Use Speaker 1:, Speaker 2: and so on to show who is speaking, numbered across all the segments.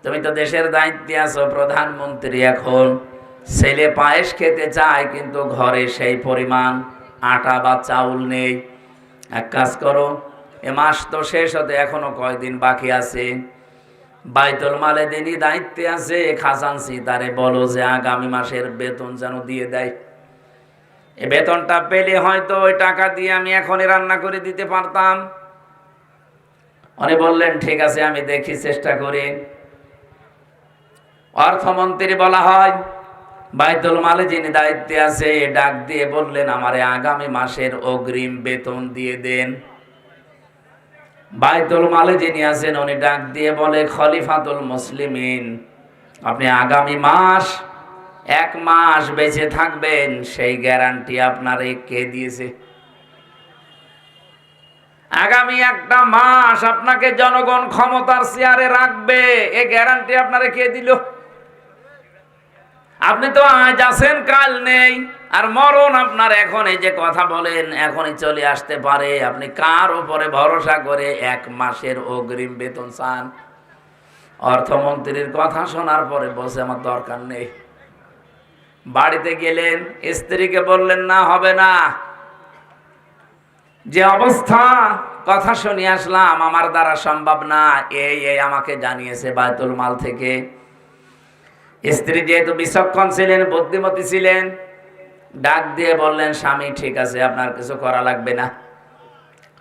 Speaker 1: তুমি তো দেশের দায়িত্বে আছো, প্রধানমন্ত্রী। এখন ছেলে পায়েস খেতে চায়, কিন্তু ঘরে সেই পরিমাণ আটা বা চাউল নেই। এক কাজ করো, এ মাস তো শেষ হতে এখনো কয়দিন বাকি আছে। বাইতুল মালে যিনি দায়িত্বে আছে খাজানসি, তারে বলো যে আগামী মাসের বেতন যেন দিয়ে দেয়। এই বেতনটা পেলে হয়তো ওই টাকা দিয়ে আমি এখনই রান্না করে দিতে পারতাম। উনি বললেন ঠিক আছে, আমি দেখি, চেষ্টা করি। অর্থমন্ত্রী বলা হয়, বাইতুল মালে যিনি দায়িত্বে আছে ডাক দিয়ে বললেন, আমারে আগামী মাসের অগ্রিম বেতন দিয়ে দেন। বাইতুল মালে যিনি আছেন উনি ডাক দিয়ে বলে, খলিফাতুল মুসলিমিন, আপনি আগামী মাস 1 মাস বেঁচে থাকবেন, সেই গ্যারান্টি আপনারে কে দিয়েছে? আগামী 1 মাস আপনাকে জনগণ ক্ষমতার চেয়ারে রাখবে, এ গ্যারান্টি আপনারে কে দিল? আপনি তো আজ আছেন, কাল নেই। আর মরণ আপনার এখন, এই যে কথা বলেন, এখনই চলে আসতে পারে। আপনি কার উপরে ভরসা করে 1 মাসের অগ্রিম বেতন চান? অর্থমন্ত্রীর কথা শোনার পরে বসে, আমার দরকার নেই। বাড়িতে গেলেন, স্ত্রীকে বললেন, না হবে না, যে অবস্থা, কথা শুনে আসলাম, আমার দ্বারা সম্ভব না। এই আমাকে জানিয়েছে বাইতুল মাল থেকে। স্ত্রী যেহেতু বিচক্ষণ ছিলেন, বুদ্ধিমতী ছিলেন, ডাক দিয়ে বললেন, স্বামী ঠিক আছে, আপনার কিছু করা লাগবে না।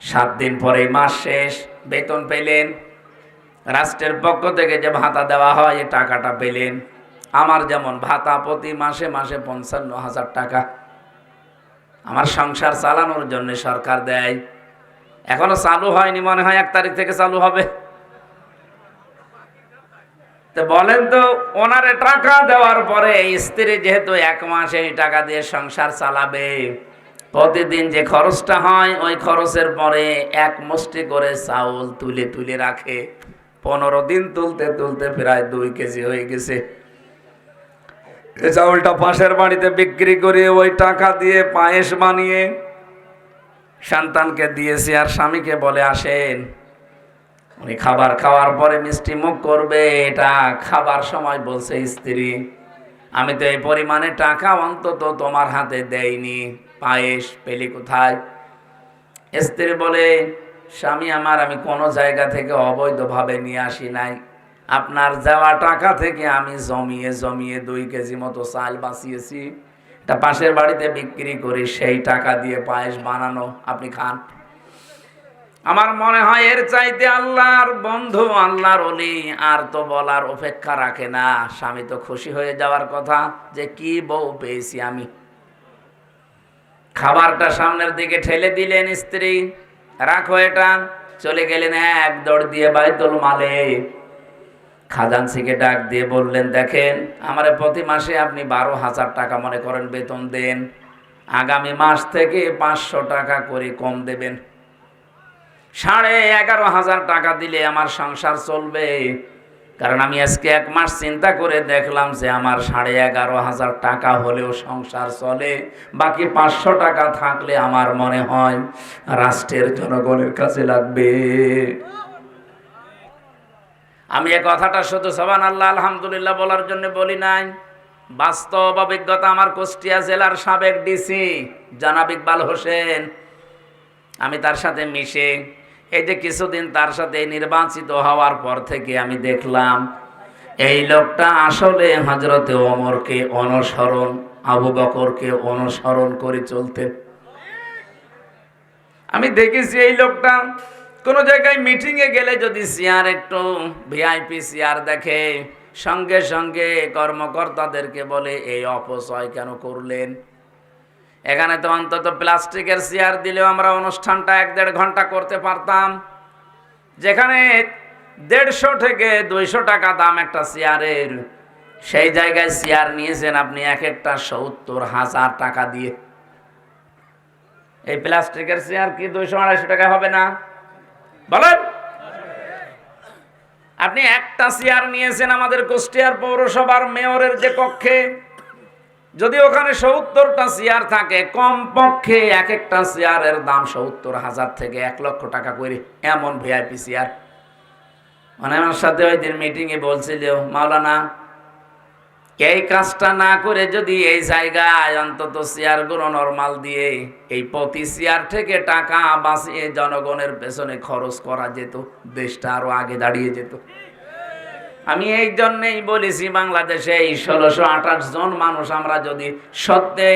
Speaker 1: 7 দিন পরে মাস শেষ, বেতন পেলেন। রাষ্ট্রের পক্ষ থেকে যে ভাতা দেওয়া হয়, এই টাকাটা পেলেন। আমার যেমন ভাতা প্রতি মাসে মাসে 55,000 টাকা আমার সংসার চালানোর জন্য সরকার দেয়। এখনো চালু হয়নি, মনে হয় 1 তারিখ থেকে চালু হবে। তো বলেন তো, ওনারে টাকা দেওয়ার পরে স্ত্রী যেহেতু 1 মাস এই টাকা দিয়ে সংসার চালাবে, প্রতিদিন যে খরচটা হয়, ওই খরচের পরে 1 মুষ্টি করে চাউল তুলে তুলে রাখে। 15 দিন তুলতে তুলতে প্রায় 2 কেজি হয়ে গেছে। চাউলটা পাশের বাড়িতে বিক্রি করে ওই টাকা দিয়ে পায়েস বানিয়ে সন্তানকে দিয়েছি। আর স্বামীকে বলে, আসেন। উনি খাবার খাওয়ার পরে মিষ্টি মুখ করবে, এটা খাবার সময় বলছে স্ত্রী, আমি তো এই পরিমাণে টাকা অন্তত তোমার হাতে দেইনি, পায়েস পেলি কোথায়? স্ত্রী বলে, স্বামী আমার, আমি কোনো জায়গা থেকে অবৈধভাবে নিয়ে আসি নাই। আপনার যাওয়া টাকা থেকে আমি জমিয়ে জমিয়ে 2 কেজি মতো চাল বাঁচিয়েছি। তা পাশের বাড়িতে বিক্রি করি, সেই টাকা দিয়ে পায়েস বানানো, আপনি খান। আমার মনে হয় এর চাইতে আল্লাহর বন্ধু, আল্লাহর ওলি আর তো বলার অপেক্ষা রাখে না। স্বামী তো খুশি হয়ে যাওয়ার কথা যে কি বউ পেয়েছি আমি। খাবারটা সামনের দিকে ঠেলে দিলেন স্ত্রী, রাখো এটা। চলে গেলেন এক দৌড় দিয়ে বাইতুল মালে। খাজানসিকে ডাক দিয়ে বললেন, দেখেন, আমারে প্রতি মাসে আপনি 12,000 টাকা মনে করেন বেতন দেন, আগামী মাস থেকে 500 টাকা করে কম দেবেন। 11,500 টাকা দিলে আমার সংসার চলবে। কারণ আমি আজকে 1 মাস চিন্তা করে দেখলাম যে আমার 11,500 টাকা হলেও সংসার চলে। বাকি 500 টাকা থাকলে আমার মনে হয় রাষ্ট্রের জনগণের কাছে লাগবে। আমি এই কথাটা শুধু সুবহানাল্লাহ আলহামদুলিল্লাহ বলার জন্য বলি নাই। বাস্তব অভিজ্ঞতা আমার কুষ্টিয়া জেলার সাবেক ডিসি জনাব ইকবাল হোসেন, আমি তার সাথে মিশে এই যে কিছুদিন তার সাথে নির্বাচিত হওয়ার পর থেকে আমি দেখলাম এই লোকটা আসলে হযরতে ওমরকে অনুসরণ, আবু বকরকে অনুসরণ করে চলতেন। আমি দেখেছি এই লোকটা কোন জায়গায় মিটিং এ গেলে যদি চেয়ার একটু ভিআইপি চেয়ার দেখে, সঙ্গে সঙ্গে কর্মকর্তাদেরকে বলে, এই অপচয় কেন করলেন? এখানে তো অন্তত প্লাস্টিকের চেয়ার দিলেও আমরা অনুষ্ঠানটা 1-1.5 ঘন্টা করতে পারতাম। যেখানে 150 থেকে 200 টাকা দাম একটা চেয়ারের, সেই জায়গায় চেয়ার নিয়েছেন আপনি এক একটা 70,000 টাকা দিয়ে। এই প্লাস্টিকের চেয়ার কি 200-250 টাকা হবে না? বলেন। আপনি একটা চেয়ার নিয়েছেন আমাদের কুষ্টিয়ার পৌরসভার মেয়রের যে কক্ষে, যদি ওখানে 70টা চেয়ার থাকে, কমপক্ষে এক একটা চেয়ারের দাম 70,000 থেকে 1 লক্ষ টাকা করে, এমন ভিআইপি চেয়ার। মানে আমার সাথে ওই দিন মিটিং এ বলছিল, মাওলানা এই কাজটা না করে যদি এই জায়গায় অন্তত চেয়ারগুলো নরমাল দিয়ে এই প্রতি চেয়ার থেকে টাকা বাঁচিয়ে জনগণের পেছনে খরচ করা যেত, দেশটা আরো আগে দাঁড়িয়ে যেত। আমি এই জন্যই বলেছি, বাংলাদেশে এই 1628 জন মানুষ আমরা যদি সত্যি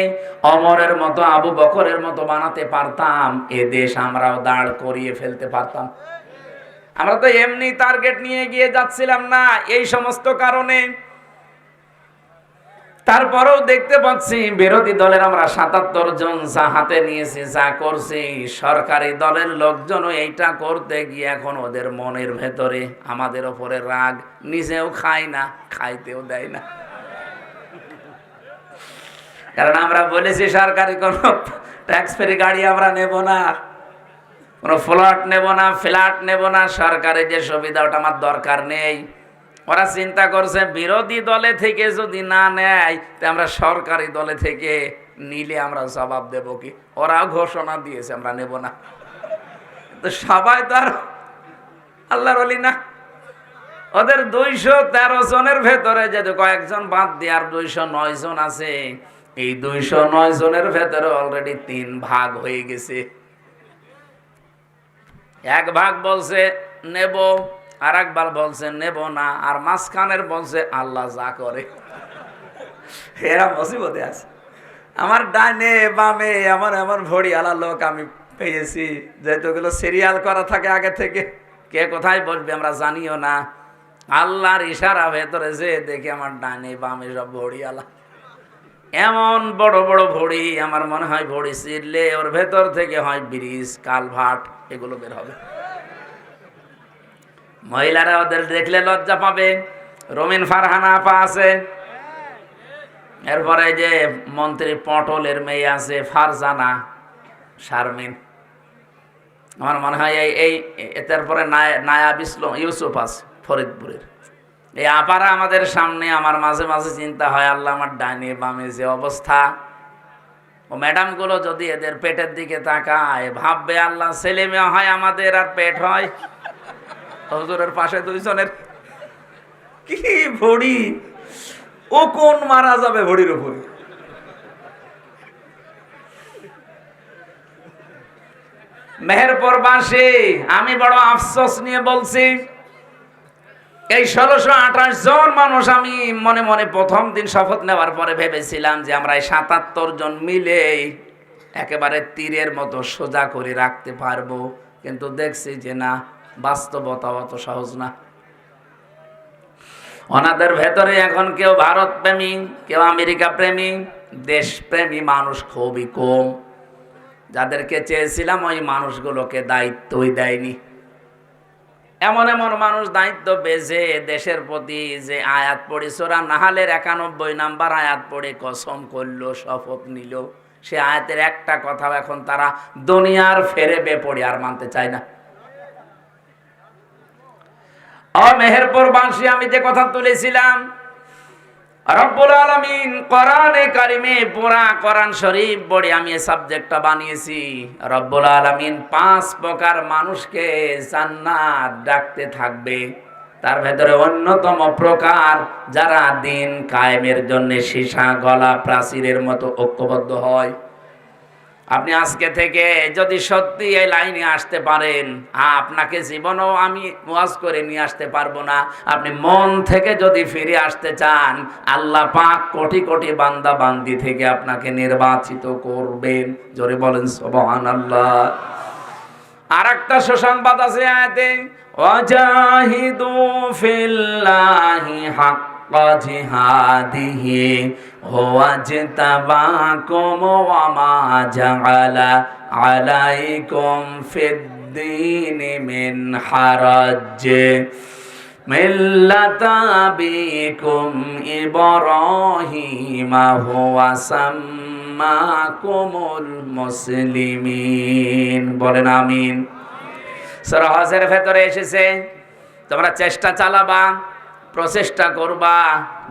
Speaker 1: অমরের মতো, আবু বকরের মতো বানাতে পারতাম, এ দেশ আমরাও দাঁড় করিয়ে ফেলতে পারতাম। আমরা তো এমনি টার্গেট নিয়ে গিয়ে যাচ্ছিলাম না এই সমস্ত কারণে। তারপরেও দেখতে পাচ্ছি বিরোধী দলের আমরা 77 জন যা হাতে নিয়েছি, যা করছি, সরকারি দলের লোকজনও এইটা করতে গিয়ে এখন ওদের মনের ভেতরে আমাদের ওপরে রাগ, নিজেও খায় না, খাইতেও দেয় না। কারণ আমরা বলেছি সরকারি কোনো ট্যাক্স ফ্রি গাড়ি আমরা নেব না, কোনো ফ্ল্যাট নেব না, ফ্ল্যাট নেব না, সরকারি যে সুবিধা ওটা আমার দরকার নেই। ওরা চিন্তা করছে বিরোধী দলে থেকে যদি না নেয় তা আমরা সরকারি দলে থেকে নিলে আমরা জবাব দেব কি। ওরা ঘোষণা দিয়েছে আমরা নেব না। তো সবাই তো আর আল্লাহর ওলি না। ওদের 213 জনের ভেতরে যদি কয়েকজন বাদ দিয়ে আর 209 জন আছে, এই 209 জনের ভেতরে অলরেডি 3 ভাগ হয়ে গেছে। এক ভাগ বলছে নেব, আর একবার বলছে নেব না, আর মাঝখানের বলছে আল্লাহ যা করে। এরা মুসিবতে আছে। আমার ডাইনে বামে এমন এমন ভড়ি আলা লোক আমি পেয়েছি, যেহেতু ওগুলো সিরিয়াল করা থাকে আগে থেকে, কে কোথায় বসবে আমরা জানিও না। আল্লাহর ইশারা ভেতরে যে দেখি আমার ডাইনে বামে সব ভড়ি আলা, এমন বড় বড় ভড়ি, আমার মনে হয় ভড়ি ছিঁড়লে ওর ভেতর থেকে হয় ব্রিজ, কালভার্ট এগুলো বের হবে। মহিলারা ওদের দেখলে লজ্জা পাবে। রমিন ফারহানা আপা আছে, এরপরে যে মন্ত্রী পটলের মেয়ে আছে ফারজানা শারমিন, আমার মনে হয় এই তারপরে নায়াব ইসলাম ইউসুফ আছে ফরিদপুরের। এই আপারা আমাদের সামনে, আমার মাঝে মাঝে চিন্তা হয় আল্লাহ আমার ডাইনে বামে যে অবস্থা, ও ম্যাডাম গুলো যদি এদের পেটের দিকে তাকায় ভাববে আল্লাহ ছেলে মেয়ে হয় আমাদের আর পেট হয় হুজুরের পাশে 2 জনের। কি ভড়ি, ও কোন মারা যাবে ভড়ির উপরে। মেহেরপুরবাসী, আমি বড় আফসোস নিয়ে বলছি, এই 1628 জন মানুষ আমি মনে মনে প্রথম দিন শপথ নেওয়ার পরে ভেবেছিলাম যে আমরা এই 77 জন মিলে একেবারে তীরের মতো সোজা করে রাখতে পারবো, কিন্তু দেখছি যে না, বাস্তবতা অত সহজ না। ওনাদের ভেতরে এখন কেউ ভারত প্রেমী, কেউ আমেরিকা প্রেমী, দেশ প্রেমী মানুষ খুবই কম। যাদেরকে চেয়েছিলাম ওই মানুষগুলোকে দায়িত্বই দেয়নি। এমন এমন মানুষ দায়িত্ব পেয়েছে, দেশের প্রতি যে আয়াত পড়ে সূরা নাহালের 91 নাম্বার আয়াত পড়ে কসম করলো, শপথ নিল, সে আয়াতের একটা কথা এখন তারা দুনিয়ার ফেরে বেপড়ে আর মানতে চায় না। মেহেরপুরবাসী, আমি যে কথা তুলেছিলাম, রব্বুল আলামিন কোরআনে কারিমে পুরা কোরআন শরীফ পড়ে আমি এই সাবজেক্টটা বানিয়েছি। রব্বুল আলামিন 5 প্রকার মানুষকে জান্নাত ডাকতে থাকবে, তার ভেতরে অন্যতম প্রকার যারা দিন কায়েমের জন্য সীসা গলা প্রাচীরের মতো ঐক্যবদ্ধ হয়। আপনি আজকে থেকে যদি সত্যি এই লাইনে আসতে পারেন, আপনাকে জীবনেও আমি ওয়াজ করে নিয়ে আসতে পারবো না। আপনি মন থেকে যদি ফিরে আসতে চান, আল্লাহ পাক কোটি কোটি বান্দা বান্দি থেকে আপনাকে নির্বাচিত করবেন। জোরে বলেন সুবহানাল্লাহ। আর একটা সুসংবাদ আছে আয়াতে, ওয়াজাহিদু ফিল্লাহি হাক্কা জিহাদিহি ওয়াজতাবাকুম ওয়া মা জাআলা আলাইকুম ফিদ-দীনি মিন হারাজ মিল্লাতা আবিকুম ইব্রাহিমা হুয়া সাম্মাকুমুল মুসলিমিন। বলেন আমিন। সূরা হজের ভেতরে এসেছে, তোমরা চেষ্টা চালাবা, প্রচেষ্টা করবা,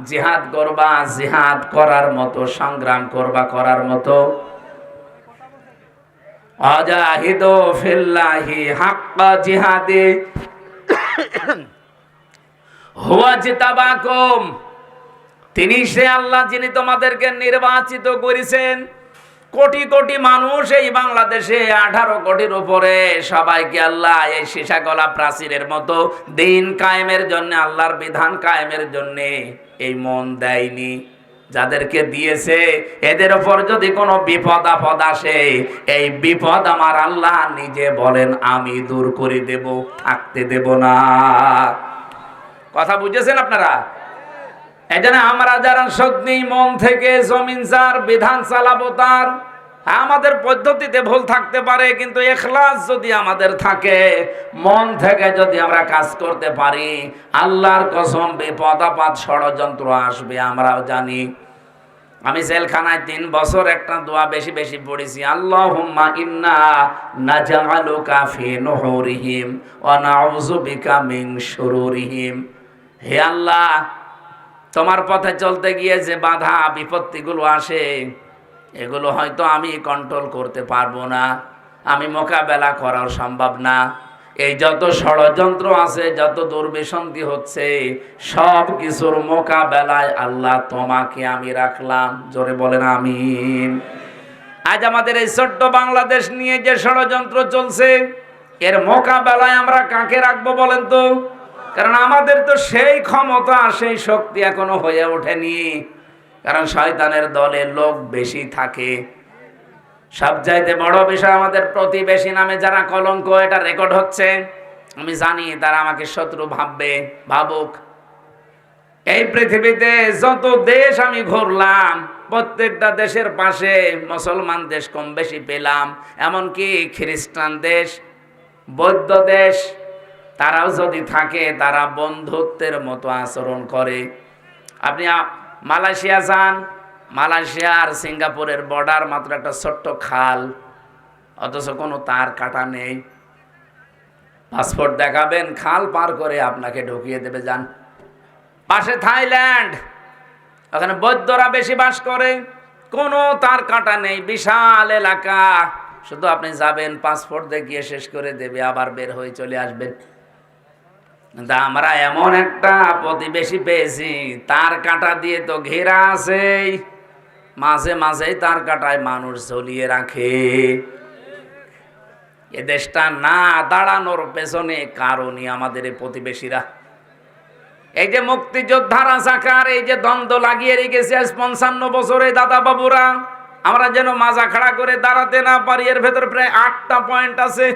Speaker 1: জিহাদ করবা, জিহাদ করার মতো সংগ্রাম করবা, করার মতো। আজাহিদু ফিল্লাহি হাক্কা জিহাদি, হুয়া জিতাবাকুম, তিনি সে আল্লাহ যিনি তোমাদেরকে নির্বাচিত করেছেন। কোটি কোটি মানুষ এই বাংলাদেশে, 18 কোটির উপরে, সবাইকে আল্লাহ এই সীসা গলা প্রাচীরের মতো দিন কায়েমের জন্য, আল্লাহর বিধান কায়েমের জন্য এই মন দেয়নি। যাদেরকে দিয়েছে এদের উপর যদি কোনো বিপদ আপদ আসে, এই বিপদ আমার আল্লাহ নিজে বলেন আমি দূর করে দেব, থাকতে দেব না। কথা বুঝেছেন আপনারা? এজন্য আমরা যারা সত্যি মন থেকে জমিন যার বিধান চালাবো তার, আমাদের পদ্ধতিতে ভুল থাকতে পারে, কিন্তু ইখলাস যদি আমাদের থাকে, মন থেকে যদি আমরা কাজ করতে পারি, আল্লাহর কসম বিপদ আপদ ষড়যন্ত্র আসবে আমরাও জানি। আমি জেলখানায় 3 বছর একটা দোয়া বেশি বেশি পড়েছি, আল্লাহুম্মা ইন্না নাজআলুকা ফি নুহুরিহিম ওয়া নাউযু বিকা মিন শুরুরিহিম। হে আল্লাহ, তোমার পথে চলতে গিয়ে যে বাধা বিপত্তিগুলো আসে, এগুলো হয়তো আমি কন্ট্রোল করতে পারবো না, আমি মোকাবেলা করাও সম্ভব না। এই যত ষড়যন্ত্র আছে, যত দুর্বিসন্ধি হচ্ছে, সব কিছুর মোকাবেলায় আল্লাহ তোমাকে আমি রাখলাম। জোরে বলেন আমিন। আজ আমাদের এই ছোট্ট বাংলাদেশ নিয়ে যে ষড়যন্ত্র চলছে, এর মোকাবেলায় আমরা কাকে রাখবো বলেন তো? কারণ আমাদের তো সেই ক্ষমতা, সেই শক্তি এখনো হয়ে ওঠেনি। কারণ শয়তানের দলে লোক বেশি থাকে। সবচাইতে বড় বিষয়, আমাদের প্রতিবেশী নামে যারা কলঙ্ক, এটা রেকর্ড হচ্ছে, আমি জানি তারা আমাকে শত্রু ভাববে, ভাবুক। এই পৃথিবীতে যত দেশ আমি ঘুরলাম, প্রত্যেকটা দেশের পাশে মুসলমান দেশ কম বেশি পেলাম, এমনকি খ্রিস্টান দেশ, বৌদ্ধ দেশ, তারাও যদি থাকে তারা বন্ধুত্বের মতো আচরণ করে। আপনি মালয়েশিয়া যান, মালয়েশিয়া আর সিঙ্গাপুরের বর্ডার মাত্র একটা ছোট্ট খাল, অথচ কোনো তার কাটা নেই। পাসপোর্ট দেখাবেন, খাল পার করে আপনাকে ঢুকিয়ে দেবে। যান পাশে থাইল্যান্ড, ওখানে বৌদ্ধরা বেশি বাস করে, কোনো তার কাটা নেই, বিশাল এলাকা, শুধু আপনি যাবেন, পাসপোর্ট দেখিয়ে শেষ করে দেবে, আবার বের হয়ে চলে আসবেন। কিন্তু আমরা এমন একটা প্রতিবেশী পেয়েছি, তার কাঁটা দিয়ে তো ঘেরা আছে, মাঝে মাঝেই তার কাঁটায় মানুষ ঝুলিয়ে রাখে। এ দেশটা না দাঁড়ানোর পেছনে কারণই আমাদের এই প্রতিবেশীরা। এই যে মুক্তিযোদ্ধা রাজাকার, এই যে দ্বন্দ্ব লাগিয়ে রেখেছে আজ 55 বছরে দাদা বাবুরা, আমরা যেন মাজা খাড়া করে দাঁড়াতে না পারি। এর ভেতর প্রায় 8টা পয়েন্ট আছে।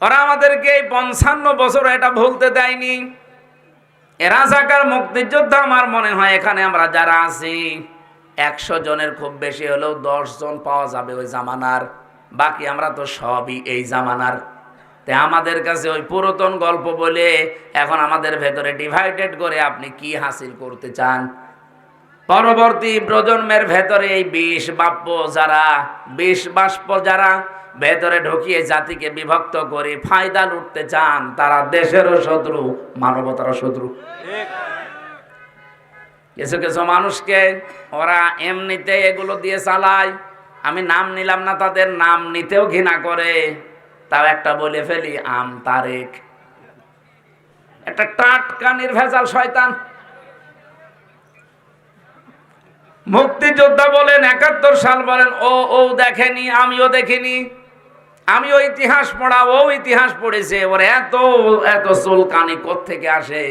Speaker 1: ওরা আমাদেরকে 55 বছর এটা ভুলতে দেয়নি। এ রাজাকার মুক্তিযোদ্ধা, আমার মনে হয় এখানে আমরা যারা আছি 100 জনের খুব বেশি হলেও 10 জন পাওয়া যাবে ওই জামানার, বাকি আমরা তো সবই এই জামানার। তাই আমাদের কাছে ওই পুরাতন গল্প বলে এখন আমাদের ভেতরে ডিভাইডেড করে আপনি কি হাসিল করতে চান? পরবর্তী প্রজন্মের ভেতরে এই বিষ বাষ্প যারা ভেতরে ঢুকিয়ে জাতিকে বিভক্ত করে ফায়দা লুটতে চান, তারা দেশেরও শত্রু, মানবতারও শত্রু। কিছু কিছু মানুষকে ওরা এমনিতে এগুলো দিয়ে চালায়, আমি নাম নিলাম না, তাদের নাম নিতেও ঘৃণা করে। তাও একটা বলে ফেলি, আম তারেক, একটা টাটকা নির্ভেজাল শয়তান। মুক্তিযোদ্ধা বলেন, 71 সাল বলেন, ও দেখেনি, আমিও দেখিনি, আমিও ইতিহাস পড়া, ও ইতিহাস পড়েছে, ওর এত চুলকানি কোত্থেকে আসে?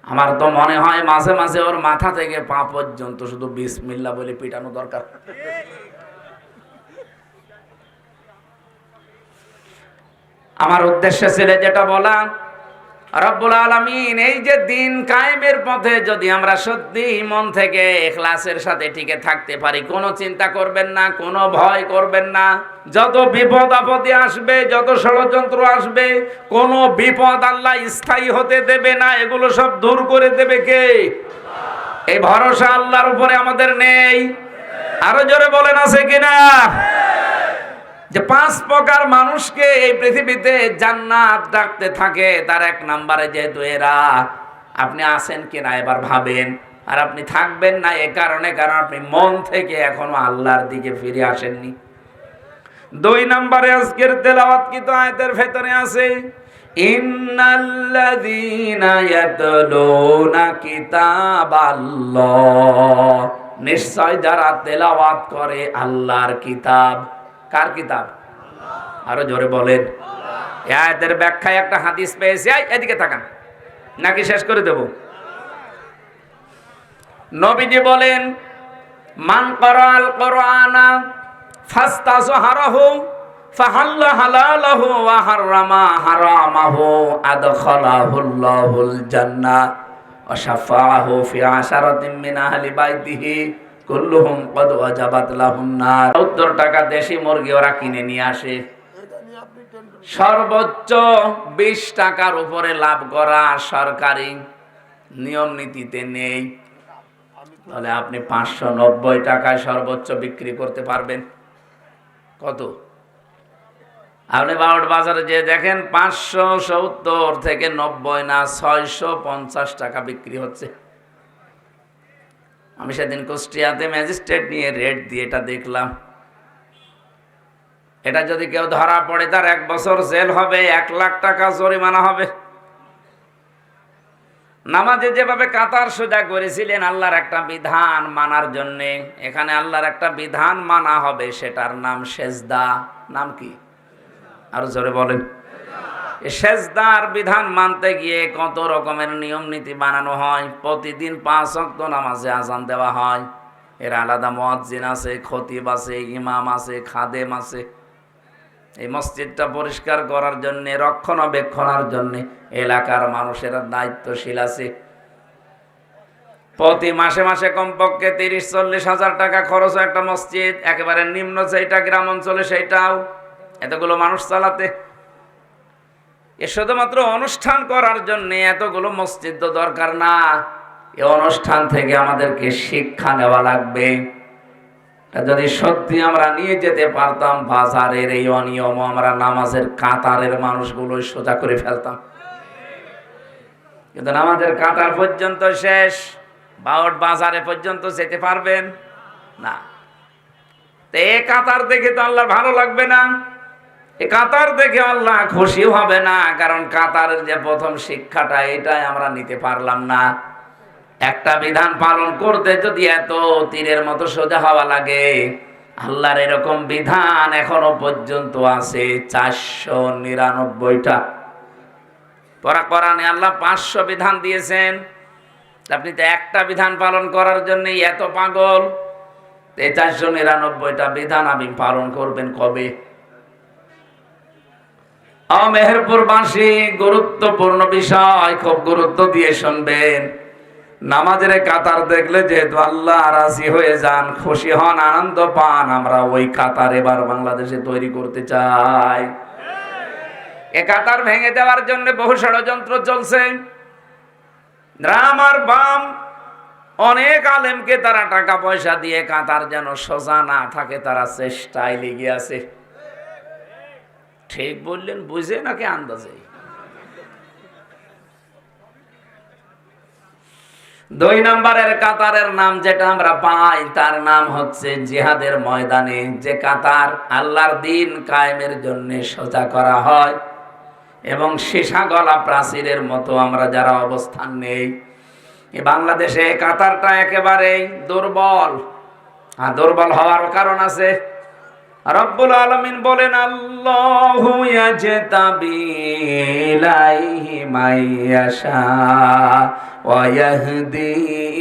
Speaker 1: আমার তো মনে হয় মাঝে মাঝে ওর মাথা থেকে পা পর্যন্ত শুধু বিসমিল্লাহ বলে পিটানো দরকার। আমার উদ্দেশ্য ছিল যেটা বলা, রব্বুল আলামিন এই যে দিন কায়েমের পথে যদি আমরা সত্যি মন থেকে ইখলাসের সাথে টিকে থাকতে পারি, কোনো চিন্তা করবেন না, কোনো ভয় করবেন না। যত বিপদ আপদে আসবে, যত ষড়যন্ত্র আসবে, কোনো বিপদ আল্লাহ স্থায়ী হতে দেবে না, এগুলো সব দূর করে দেবে কে? এই ভরসা আল্লাহর উপরে আমাদের নেই। আরো জোরে বলেন, আছে কিনা? যে 5 প্রকার মানুষকে এই পৃথিবীতে জান্নাত ডাকতে থাকে, তার 1 নম্বরে যেহেতু এরা, আপনি আছেন কিনা এবার ভাবেন। আর আপনি থাকবেন না এ কারণে, কারণ আপনি মন থেকে এখনো আল্লাহর দিকে ফিরে আসেননি। 2 নম্বরে আজকের তেলাওয়াতকৃত আয়াতের ভেতরে আছে, ইন্নাল্লাযীনা ইয়াতলুনা কিতাবাল্লাহ, নিশ্চয় যারা তেলাওয়াত করে আল্লাহর কিতাব। কার কিতাব? আরো জোরে বলেন। এই আয়াতের ব্যাখ্যায় একটা হাদিস পেয়েছি, এদিকে তাকান, নাকি শেষ করে দেব? নবীজি বলেন, মান ক্বারাআল কুরআনা ফাস্তাযহারাহু ফাহাল্লা হালালাহু ওয়া হাররামা হারামাহু আদখালাহুল্লাহুল জান্নাহ ওয়া শাফাআহু ফি আশারাতিন মিন আহলি বাইতিহি কুল্লুহুম ক্বাদ ওয়াজাবাত লাহুন নার। 70 টাকা দেশি মুরগি ওরা কিনে নিয়ে আসে, সর্বোচ্চ 20 টাকার উপরে লাভ করা সরকারি নিয়ম নীতিতে নেই। তাহলে আপনি 590 টাকায় সর্বোচ্চ বিক্রি করতে পারবেন। কত? আপনি বাউট বাজারে যে দেখেন 570 থেকে 90 না 650 টাকা বিক্রি হচ্ছে। আমি সেদিন কুষ্টিয়াতে ম্যাজিস্ট্রেট নিয়ে রেট দিয়ে এটা দেখলাম। এটা যদি কেউ ধরা পড়ে তার 1 বছর জেল হবে, 1 লাখ টাকা জরিমানা হবে। নামাজে যেভাবে কাতার সোজা করেছিলেন আল্লাহর একটা বিধান মানার জন্য, এখানে আল্লাহর একটা বিধান মানা হবে, সেটার নাম সেজদা। নাম কি? আরো জোরে বলেন। সেজদার বিধান মানতে গিয়ে কত রকমের নিয়ম নীতি বানানো হয়। প্রতিদিন 5 ওয়াক্ত নামাজে আজান দেওয়া হয়, এর আলাদা মুয়াজ্জিন আছে, খতিব আছে, ইমাম আছে, খাদেম আছে। এই মসজিদটা পরিষ্কার করার জন্য, রক্ষণাবেক্ষণের জন্য এলাকার মানুষের দায়িত্বশীল আছে। প্রতি মাসে মাসে কমপক্ষে 30-40 হাজার টাকা খরচ হয় একটা মসজিদ, একেবারে নিম্ন যেটা গ্রাম অঞ্চলে সেইটাও, এতগুলো মানুষ চালাতে। এ শুধুমাত্র অনুষ্ঠান করার জন্য এতগুলো মসজিদ তো দরকার না। এই অনুষ্ঠান থেকে আমাদেরকে শিক্ষা নেওয়া লাগবে। যদি সত্যি আমরা নিয়ে যেতে পারতাম, বাজারের এই অনিয়ম আমরা নামাজের কাতারের মানুষগুলো সোজা করে ফেলতাম। কিন্তু নামাজের কাতার পর্যন্ত শেষ, বাউট বাজারে পর্যন্ত যেতে পারবেন না। তো এই কাতার দেখে তো আল্লাহ ভালো লাগবে না, এই কাতার দেখে আল্লাহ খুশি হবে না। কারণ কাতারের যে প্রথম শিক্ষাটা, এটাই আমরা নিতে পারলাম না। একটা বিধান পালন করতে যদি এত তীরের মতো সোজা হওয়া লাগে, আল্লাহর এরকম বিধান এখনো পর্যন্ত আছে 499টা। কোরআনে আল্লাহ 500 বিধান দিয়েছেন, আপনি তো একটা বিধান পালন করার জন্য এত পাগল। এই 499টা বিধান আপনি পালন করবেন কবে? মেহেরপুরবাসী, গুরুত্বপূর্ণ বিষয়, খুব গুরুত্ব দিয়ে শুনবেন। নামাজের কাতার দেখলে যেহেতু আল্লাহ রাজি হয়ে যান, খুশি হন, আনন্দ পান, আমরা ওই কাতার এবার বাংলাদেশে তৈরি করতে চাই। এ কাতার ভেঙে দেওয়ার জন্য বহু ষড়যন্ত্র চলছে। আর বাম অনেক আলেমকে তারা টাকা পয়সা দিয়ে কাতার যেন সোজা না থাকে তারা চেষ্টায় লেগে আছে। ঠিক বললেন বুঝে নাকি আন্দাজে? 2 নম্বরের কাতারের নাম যেটা আমরা পাই, তার নাম হচ্ছে জিহাদের ময়দানে যে কাতার আল্লাহর দ্বীন কায়েমের জন্য সোজা করা হয়, এবং সীসা গলা প্রাচীরের মতো আমরা যারা অবস্থান নেই, এই বাংলাদেশে কাতারটা একেবারেই দুর্বল। আর দুর্বল হওয়ার কারণ আছে। রব্বুল আলামিন বলেন, আল্লাহু ইয়াজতাবি ইলাইহি মাইয়াশা ওয়া ইয়াহদি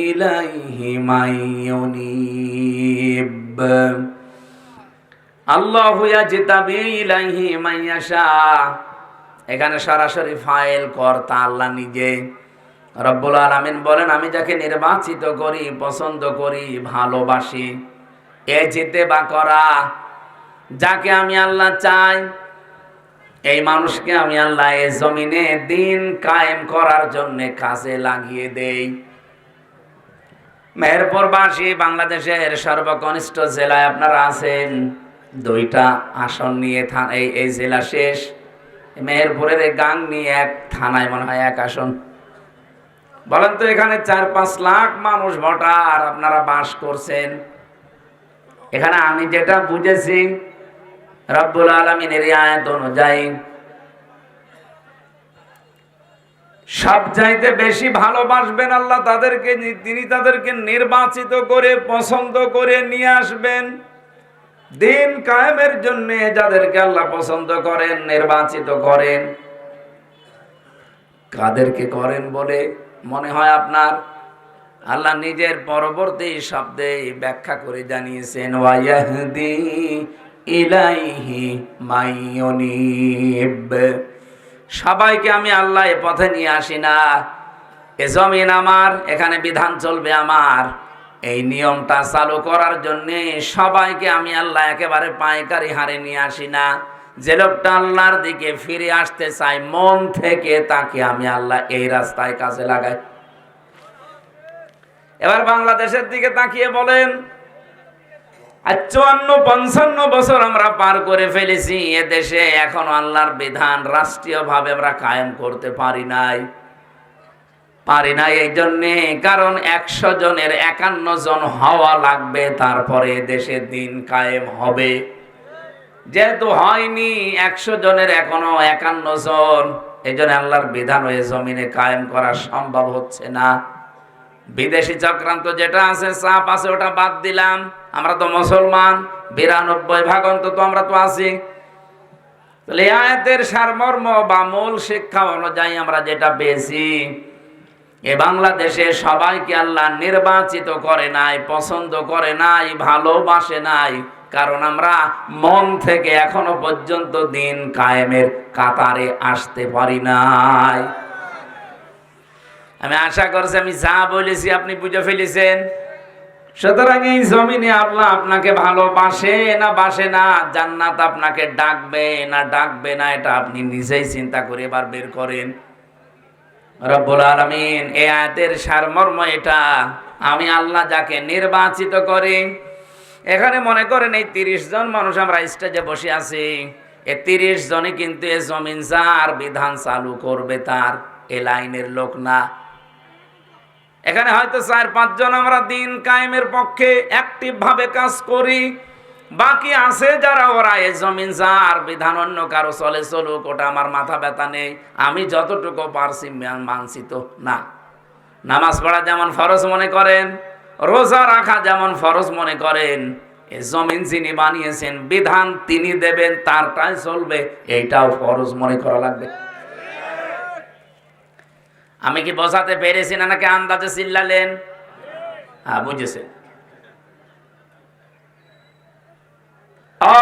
Speaker 1: ইলাইহি মাইয়ুনিব। আল্লাহু ইয়াজতাবি ইলাইহি মাইয়াশা, এখানে সরাসরি ফাইল কর্তা আল্লাহ নিজে। রব্বুল আলামিন বলেন, আমি যাকে নির্বাচিত করি, পছন্দ করি, ভালোবাসি। এ যেতে বা করা, যাকে আমি আল্লাহ চাই, এই মানুষকে আমি আল্লাহ এই জমিনে দিন কায়েম করার জন্য কাজে লাগিয়ে দেই। মেহেরপুরবাসী, বাংলাদেশের সর্বকনিষ্ঠ জেলায় আপনারা আছেন। 2টা আসন নিয়ে এই জেলা শেষ। মেহেরপুরের এই গাং নিয়ে এক থানায় মনে হয় 1 আসন। বলেন তো, এখানে 4-5 লাখ মানুষ ভোটার আপনারা বাস করছেন। এখানে আমি যেটা বুঝেছি, রব্বুল আলামিনের আয়াত অনুযায়ী সব চাইতে বেশি ভালোবাসবেন আল্লাহ তাদেরকে, তিনি তাদেরকে নির্বাচিত করে পছন্দ করে নিয়ে আসবেন দিন কায়েমের জন্য। যাদেরকে আল্লাহ পছন্দ করেন, নির্বাচিত করেন, কাদেরকে করেন বলে মনে হয় আপনার? আল্লাহ নিজের পরবর্তী শব্দে ব্যাখ্যা করে জানিয়েছেন, ওয়ায়াহদি ইলাইহি মাইয়ুনিব। সবাইকে আমি আল্লাহ এ পথে নিয়ে আসি না। এ জমিন আমার, এখানে বিধান চলবে আমার, এই নিয়মটা চালু করার জন্য সবাইকে আমি আল্লাহ একেবারে পাইকারি হারে নিয়ে আসি না। যে লোকটা আল্লাহর দিকে ফিরে আসতে চাই মন থেকে, তাকে আমি আল্লাহ এই রাস্তায় কাজে লাগাই। এবার বাংলাদেশের দিকে তাকিয়ে বলেন, 54-55 বছর আমরা পার করে ফেলেছি, এ দেশে এখনো আল্লাহর বিধান রাষ্ট্রীয়ভাবে আমরা কায়েম করতে পারি নাই। এই জন্যে কারণ 100 জনের 51 জন হওয়া লাগবে, তারপরে দেশে দিন কায়েম হবে। যেহেতু হয়নি, 100 জনের এখনো 51 জন, এই জন্য আল্লাহর বিধান হয়ে জমিনে কায়েম করা সম্ভব হচ্ছে না। বিদেশি চক্রান্ত যেটা আছে, চাপ আছে, ওটা বাদ দিলাম। আমরা তো মুসলমান, 92 অন্তত আমরা তো আছি। তাহলে আয়াতের সারমর্ম বা মূল শিক্ষা অনুযায়ী আমরা যেটা পেয়েছি, এ বাংলাদেশে সবাইকে আল্লাহ নির্বাচিত করে নাই, পছন্দ করে নাই, ভালোবাসে নাই, কারণ আমরা মন থেকে এখনো পর্যন্ত দিন কায়েমের কাতারে আসতে পারি নাই। আমি আশা করছি আমি যা বলেছি আপনি বুঝে ফেলেছেন। সুতরাং এই জমিনে আল্লাহ আপনাকে ভালোবাসে না বাসে না, জান্নাত আপনাকে ডাকবে না ডাকবে না, এটা আপনি নিজেই চিন্তা করে এবার বের করেন। রব্বুল আলামিন এই আয়াতের সারমর্ম এটা, আমি আল্লাহ যাকে নির্বাচিত করি। এখানে মনে করেন এই 30 জন মানুষ আমরা স্টেজে বসে আছি, এই 30 জনই কিন্তু এই জমিন যার বিধান চালু করবে তার এ লাইনের লোক না। এখানে হয়তো 4-5 জন আমরা দিন কায়েমের পক্ষে অ্যাক্টিভ ভাবে কাজ করি, বাকি আছে যারা ওরা এই জমিন যার বিধান অন্য কারো চলে চলুক, ওটা আমার মাথা ব্যথা নেই, আমি যতটুকু পারছি মানছি তো না। নামাজ পড়া যেমন ফরজ মনে করেন, রোজা রাখা যেমন ফরজ মনে করেন, এই জমিন যিনি বানিয়েছেন বিধান তিনি দেবেন, তারটাই চলবে, এইটাও ফরজ মনে করা লাগবে। আমি কি বোঝাতে পেরেছি না নাকি আন্দাজে চিল্লালেন? হ্যাঁ, বুঝেছেন।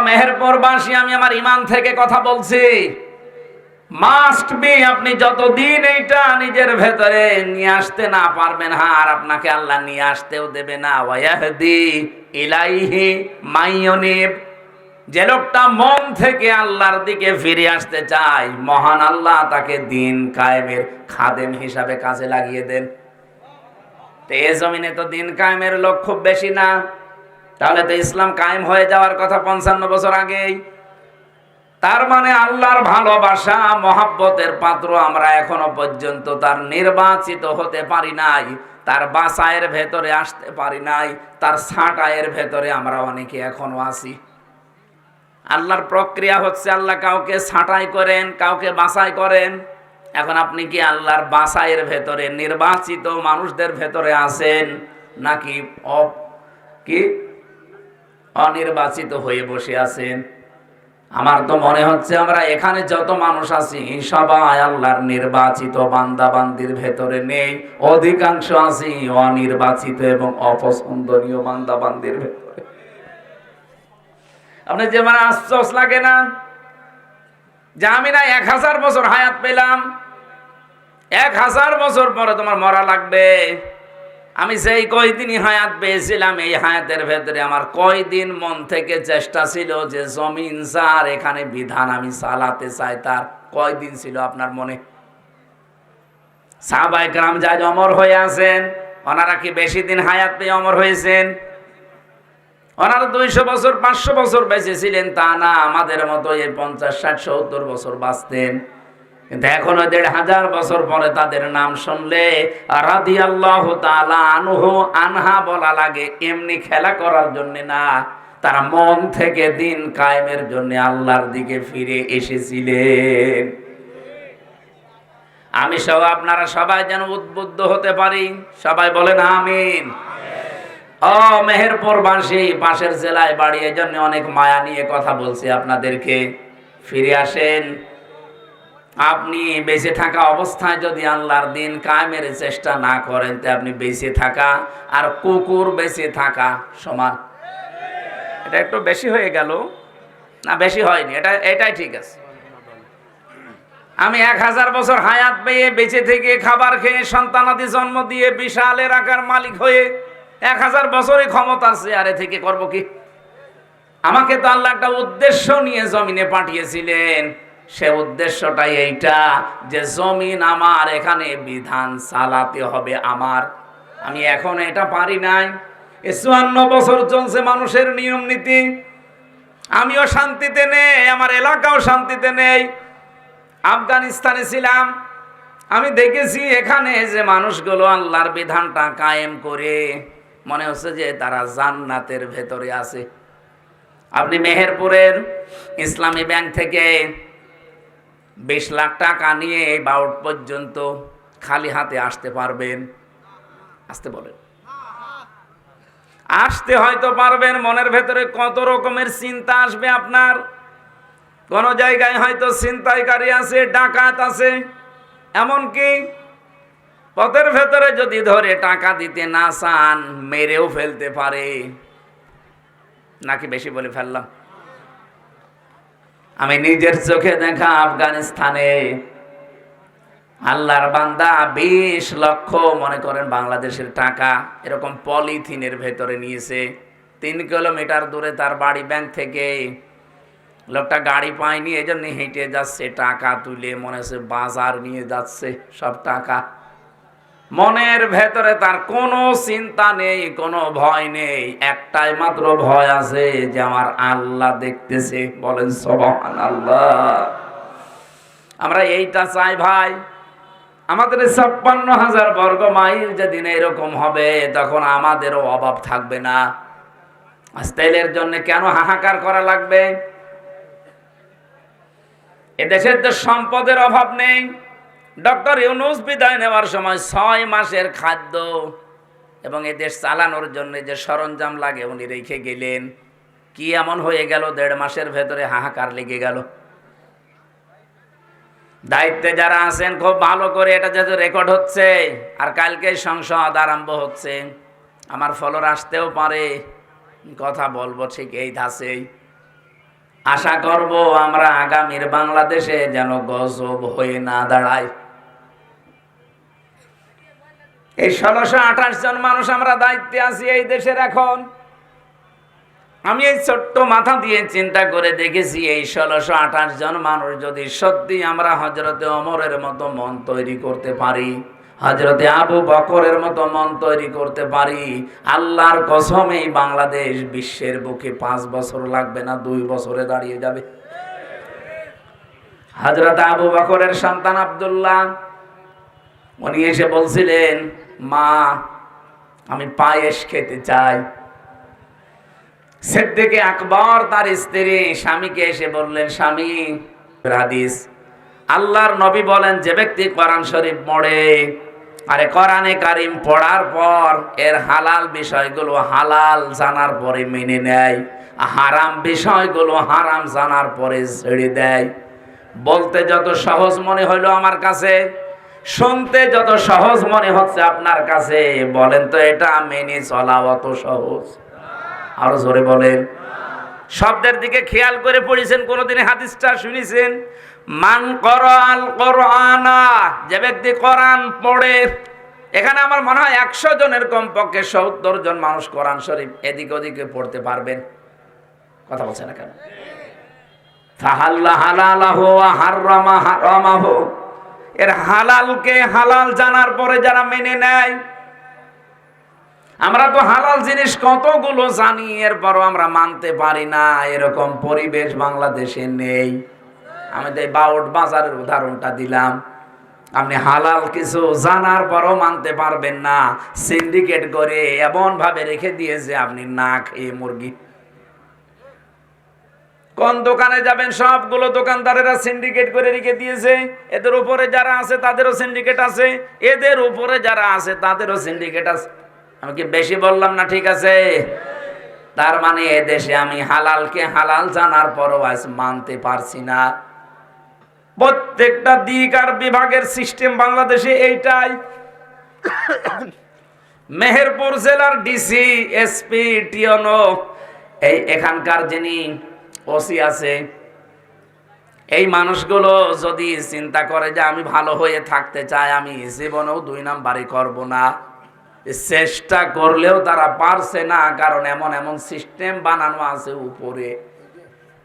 Speaker 1: মেহেরপুরবাসী, আমি আমার ইমান থেকে কথা বলছি। মাস্ট বি, আপনি যতদিন এইটা নিজের ভেতরে নিয়ে আসতে না পারবেন, আর আপনাকে আল্লাহ নিয়ে আসতেও দেবে না। ওয়ায়াহদি ইলাইহি মাইয়ুনিব, যে লোকটা মন থেকে আল্লাহর দিকে ফিরে আসতে চায়, মহান আল্লাহ তাকে দিন কায়েমের খাদেম হিসাবে কাজে লাগিয়ে দেন। তো এ জমিনে তো দিন কায়েমের লোক খুব বেশি না, তাহলে তো ইসলাম কায়েম হয়ে যাওয়ার কথা 55 বছর আগেই। তার মানে আল্লাহর ভালোবাসা মহাব্বতের পাত্র আমরা এখনো পর্যন্ত তার নির্বাচিত হতে পারি নাই, তার বাসায়ের ভেতরে আসতে পারি নাই, তার ছাঁটাইয়ের ভেতরে আমরা অনেকে এখনো আছি। আল্লাহর প্রক্রিয়া হচ্ছে আল্লাহ কাউকে ছাঁটাই করেন, কাউকে বাছাই করেন। এখন আপনি কি আল্লাহর বাছাইয়ের ভেতরে নির্বাচিত মানুষদের ভেতরে আছেন, নাকি অনির্বাচিত হয়ে বসে আছেন? আমার তো মনে হচ্ছে আমরা এখানে যত মানুষ আছি সবাই আল্লাহর নির্বাচিত বান্দা বান্দির ভেতরে নেই, অধিকাংশ আছি অনির্বাচিত এবং অপছন্দনীয় বান্দা বান্দির ভেতরে। আপনার যে মানে আশ্চর্য লাগে না যে আমি না 1000 বছর হায়াত পেলাম, 1000 বছর পরে তোমার মরা লাগবে। আমি সেই কয়দিনই হায়াত পেয়েছিলাম, এই হায়াতের ভেতরে আমার কয়দিন মন থেকে চেষ্টা ছিল যে জমিন যার, এখানে বিধান আমি চালাতে চাই, তার কয়দিন ছিল আপনার মনে? সাহাবায়ে কেরাম যারা অমর হয়ে আছেন, ওনারা কি বেশি দিন হায়াত পেয়ে অমর হয়েছেন? ওনারা 200 বছর 500 বছর বেঁচে ছিলেন তা না, আমাদের মতো এই 50, 60, 70 বছর বাঁচতেন। কিন্তু এখনো 1500 বছর পরে তাদের নাম শুনলে রাদিয়াল্লাহু তাআলা আনহু আনহা বলা লাগে, এমনি খেলা করার জন্য না, তারা মন থেকে দিন কায়েমের জন্য আল্লাহর দিকে ফিরে এসেছিলেন। আমি সহ আপনারা সবাই যেন উদ্বুদ্ধ হতে পারি। সবাই বলেন আমিন। ও মেহেরপুরবাসী, পাশের জেলায় বাড়ি, এই জন্য অনেক মায়া নিয়ে কথা বলছি আপনাদেরকে। ফিরে আসেন। আপনি বেঁচে থাকা অবস্থায় যদি আল্লাহর দিন কায়েমের চেষ্টা না করেন, তে আপনি বেঁচে থাকা আর কুকুর বেঁচে থাকা সমান। এটা একটু বেশি হয়ে গেল না? বেশি হয়নি, এটাই ঠিক আছে। আমি 1000 বছর হায়াত পেয়ে বেঁচে থেকে খাবার খেয়ে সন্তানাদি জন্ম দিয়ে বিশাল এলাকার মালিক হয়ে 1000 বছরের ক্ষমতার চেয়ারে থেকে করব কি? আমাকে তো আল্লাহ একটা উদ্দেশ্য নিয়ে জমিনে পাঠিয়েছিলেন। সে উদ্দেশ্যটাই এইটা যে জমিন আমার, এখানে বিধান চালাতে হবে আমার। আমি এখন এটা পারি নাই। 54 বছর চলছে মানুষের নিয়ম নীতি। আমিও শান্তিতে নেই, আমার এলাকাও শান্তিতে নেই। আফগানিস্তানে ছিলাম, আমি দেখেছি এখানে যে মানুষগুলো আল্লাহর বিধানটা কায়েম করে মনে হচ্ছে যে তারা জান্নাতের ভেতরে আছে। আপনি মেহেরপুরের ইসলামী ব্যাংক থেকে 20 লাখ টাকা নিয়ে এই বাউট পর্যন্ত খালি হাতে আসতে পারবেন? আসতে বলেন। আসতে হয়তো পারবেন, মনের ভেতরে কত রকমের চিন্তা আসবে আপনার। কোন জায়গায় হয়তো ছিনতাইকারী আছে, ডাকাত আছে, এমনকি পথের ভেতরে যদি ধরে টাকা দিতে না চান মেরেও ফেলতে পারে। নাকি বেশি বলে ফেললাম? আমি নিজের চোখে দেখা আফগানিস্তানে আল্লাহর বান্দা 20 লক্ষ মনে করেন বাংলাদেশের টাকা এরকম পলিথিনের ভেতরে নিয়েছে। 3 কিলোমিটার দূরে তার বাড়ি ব্যাংক থেকে। লোকটা গাড়ি পায়নি, এই জন্য হেঁটে যাচ্ছে, টাকা তুলে মনে হচ্ছে বাজার নিয়ে যাচ্ছে সব টাকা। মনের ভেতরে তার কোনো চিন্তা নেই, কোনো ভয় নেই, একটাই মাত্র ভয় আছে যে আমার আল্লাহ দেখতেছে। বলেন সুবহানাল্লাহ। আমরা এইটা চাই ভাই। আমাদের 56,000 বর্গ মাইল যেদিন এরকম হবে তখন আমাদেরও অভাব থাকবে না। আজ তেলের জন্য কেন হাহাকার করা লাগবে? এদেশের তো সম্পদের অভাব নেই। ডক্টর ইউনূস বিদায় নেওয়ার সময় 6 মাসের খাদ্য এবং এদেশ চালানোর জন্য যে সরঞ্জাম লাগে উনি রেখে গেলেন। কি এমন হয়ে গেল 1.5 মাসের ভেতরে হাহাকার লেগে গেল? দায়িত্বে যারা আছেন খুব ভালো করে এটা যেহেতু রেকর্ড হচ্ছে আর কালকে সংসদ আরম্ভ হচ্ছে, আমার ফলোর আসতেও পারে, কথা বলবো ঠিক এই ধাঁচেই। আশা করব আমরা আগামীর বাংলাদেশে যেন গজব হয়ে না দাঁড়ায়। এই 1628 জন মানুষ আমরা দায়িত্বে আছি এই দেশের। এখন আমি এই ছোট্ট মাথা দিয়ে চিন্তা করে দেখেছি, এই 1628 জন মানুষ যদি সত্যি আমরা হযরতে ওমরের মতো মন তৈরি করতে পারি, হযরতে আবু বকরের মতো মন তৈরি করতে পারি, আল্লাহর কসম এই বাংলাদেশ বিশ্বের বুকে 5 বছর লাগবে না, 2 বছরে দাঁড়িয়ে যাবে। হযরত আবু বকরের সন্তান আব্দুল্লাহ উনি এসে বলছিলেন, মা আমি পায়েস খেতে চাই। সিদ্দিকে আকবর তার স্ত্রী স্বামীকে এসে বললেন, স্বামী, হাদিস আল্লাহর নবী বলেন যে ব্যক্তি কোরআন শরীফ পড়ে, আরে কোরআনে কারিম পড়ার পর এর হালাল বিষয়গুলো হালাল জানার পরে মেনে নেয়, হারাম বিষয়গুলো হারাম জানার পরে ছেড়ে দেয়। বলতে যত সহজ মনে হইলো আমার কাছে, শুনতে যত সহজ মনে হচ্ছে আপনার কাছে, বলেন তো এটা মেনে চলা অত সহজ? আরো জোরে বলেন। শব্দের দিকে খেয়াল করে পড়েছেন? কোনদিন হাদিসটা শুনেছেন? মান করাল কোরআনা, যে ব্যক্তি কোরআন পড়ে। এখানে আমার মনে হয় 100 জনের কমপক্ষে 70 জন মানুষ কোরআন শরীফ এদিক ওদিকে পড়তে পারবেন। কথা বলছে না কেন? ফাহাল্লা হালালাহু ওয়া হারামা হারামাহু, এর হালালকে হালাল জানার পরে যারা মেনে নেয়। আমরা তো হালাল জিনিস কতগুলো জানি, এরপরও আমরা মানতে পারি না, এরকম পরিবেশ বাংলাদেশে নেই। আমি তো বাউট বাজারের উদাহরণটা দিলাম। আপনি হালাল কিছু জানার পরও মানতে পারবেন না, সিন্ডিকেট করে এমন ভাবে রেখে দিয়েছে আপনি না খেয়ে মুরগি। কোন দোকানে যাবেন সবগুলো দোকানদারেরা সিন্ডিকেট করে রেখে দিয়েছে। এদের উপরে যারা আছে তাদেরও সিন্ডিকেট আছে, এদের উপরে যারা আছে তাদেরও সিন্ডিকেট আছে। আমি কি বেশি বললাম না? ঠিক আছে। তার মানে এদেশে আমি হালালকে হালাল জানার পরও আজ মানতে পারছি না। প্রত্যেকটা দিক আর বিভাগের সিস্টেম বাংলাদেশে এইটাই। মেহেরপুর জেলার ডিসি, এসপি, টিওনো, এই এখানকার যিনি ওসি আছে, এই মানুষগুলো যদি চিন্তা করে যে আমি ভালো হয়ে থাকতে চাই, আমি জীবনেও 2 নাম্বারই করব না, চেষ্টা করলেও তারা পারছে না। কারণ এমন এমন সিস্টেম বানানো আছে উপরে।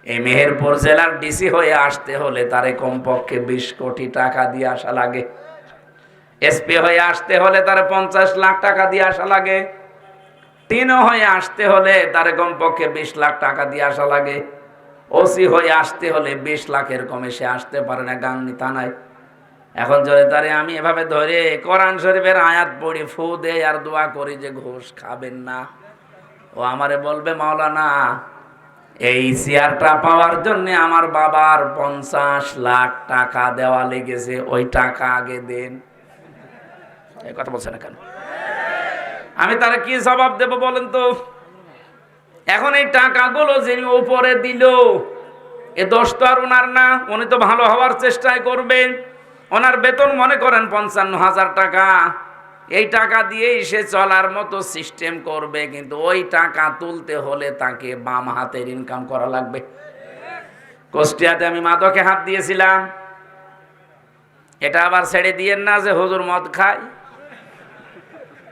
Speaker 1: এই মেহেরপুর জেলার ডিসি হয়ে আসতে হলে তারে কমপক্ষে 20 কোটি টাকা দিয়ে আসা লাগে। এসপি হয়ে আসতে হলে তারে 50 লাখ টাকা দিয়ে আসা লাগে। টিনো হয়ে আসতে হলে তারে কমপক্ষে 20 লাখ টাকা দিয়ে আসা লাগে। ওসি হয়ে আসতে হলে 20 লাখের কমে সে আসতে পারে না গাংনী থানায়। এখন যদি তারে আমি এভাবে ধরে কোরআন শরীফের আয়াত পড়ি, ফু দেই আর দোয়া করি যে ঘুষ খাবেন না, ও আমারে বলবে মাওলানা এই চেয়ারটা পাওয়ার জন্য আমার বাবার 50 লাখ টাকা দেওয়া লেগেছে, ওই টাকা আগে দেন। এই কথা বলছে না কেন? আমি তারা কি জবাব দেব বলেন তো? এখন এই টাকাগুলো যিনি উপরে দিল, এ দোষ তো আর ওনার না। উনি তো ভালো হওয়ার চেষ্টাই করবেন। ওনার বেতন মনে করেন 55,000 টাকা। এই টাকা দিয়েই সে চলার মতো সিস্টেম করবে, কিন্তু ওই টাকা তুলতে হলে তাকে বাম হাতের ইনকাম করা লাগবে। কুষ্টিয়াতে আমি মাদকে হাত দিয়েছিলাম। এটা আবার ছেড়ে দিয়েন না যে হুজুর মদ খায়।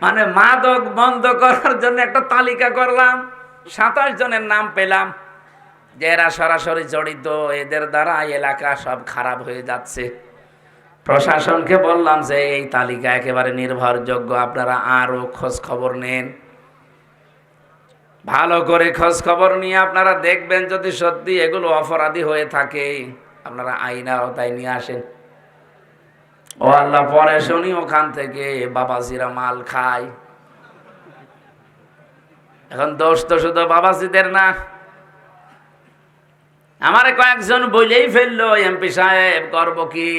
Speaker 1: মানে মাদক বন্ধ করার জন্য একটা তালিকা করলাম, 27 জনের নাম পেলাম যে এরা সরাসরি জড়িত, এদের দ্বারা এলাকা সব খারাপ হয়ে যাচ্ছে। প্রশাসনকে বললাম যে এই তালিকা একেবারে নির্ভরযোগ্য, আপনারা আরো খোঁজ খবর নেন, ভালো করে খোঁজ খবর নিয়ে আপনারা দেখবেন যদি সত্যি এগুলো অপরাধী হয়ে থাকে আপনারা আইন আওতায় নিয়ে আসেন। ও আল্লাহ, পরে শুনি ওখান থেকে বাবাজিরা মাল খায়। এখন দোষ তো শুধু বাবাজিদের না, আমারে কয়েকজন বলেই ফেললো এমপি সাহেব করবো কি,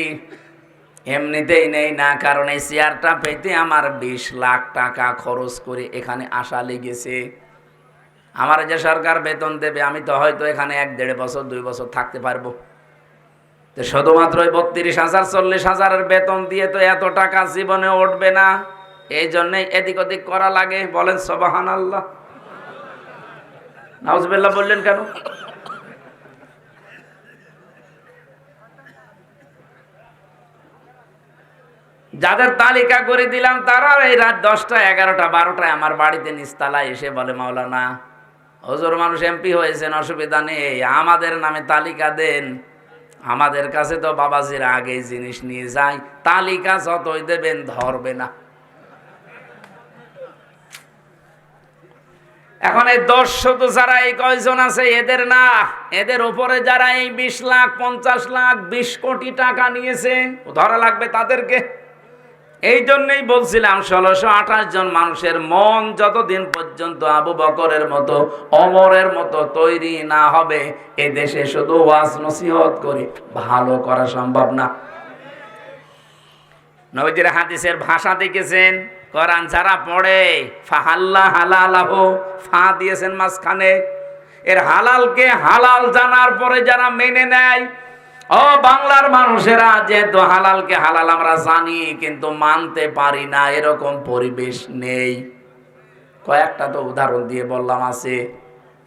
Speaker 1: এমনিতেই নেই না, কারণ এই চেয়ারটা পেতে আমার 20 লাখ টাকা খরচ করে এখানে আসা লেগেছে। আমার যে সরকার বেতন দেবে, আমি তো হয়তো এখানে 1-1.5 বছর 2 বছর থাকতে পারবো। তো শুধুমাত্র 32,000 40,000-এর বেতন দিয়ে তো এত টাকা জীবনে উঠবে না। এই জন্যই এদিক ওদিক করা লাগে। বলেন সুবহানাল্লাহ। নাউজুবিল্লাহ বললেন কেন? যাদের তালিকা করে দিলাম তারা এই রাত 10টা 11টা 12টায় আমার বাড়িতে নিস্তালায় এসে বলে মাওলানা হুজুর মানুষ এমপি হয়েছেন, অসুবিধা নেই, আমাদের নামে তালিকা দেন। আমাদের কাছে তো বাবাজির আগে জিনিস নিয়ে যায়, তালিকা যতই দেবেন ধরবে না। এখন এই 10 শুধু যারা এই কয়জন আছে এদের না, এদের উপরে যারা এই 20 লাখ 50 লাখ 20 কোটি টাকা নিয়েছে ধরা লাগবে তাদেরকে। এই জন্যই বলছিলাম 1628 জন মানুষের মন যতদিন পর্যন্ত আবু বকরের মতো ওমরের মতো তৈরি না হবে, এ দেশে শুধু ওয়াজ নসিহত করে ভালো করা সম্ভব না। নবীজির হাদিসের ভাষা দেখেছেন, কোরআন যারা পড়ে ফাহাল্লা হালালাহ, ফা দিয়েছেন মাঝখানে। এর হালালকে হালাল জানার পরে যারা মেনে নেয়, ও বাংলার মানুষেরা, যেহেতু হালালকে হালাল আমরা জানি কিন্তু মানতে পারি না, এরকম পরিবেশ নেই। কয়েকটা তো উদাহরণ দিয়ে বললাম আছে।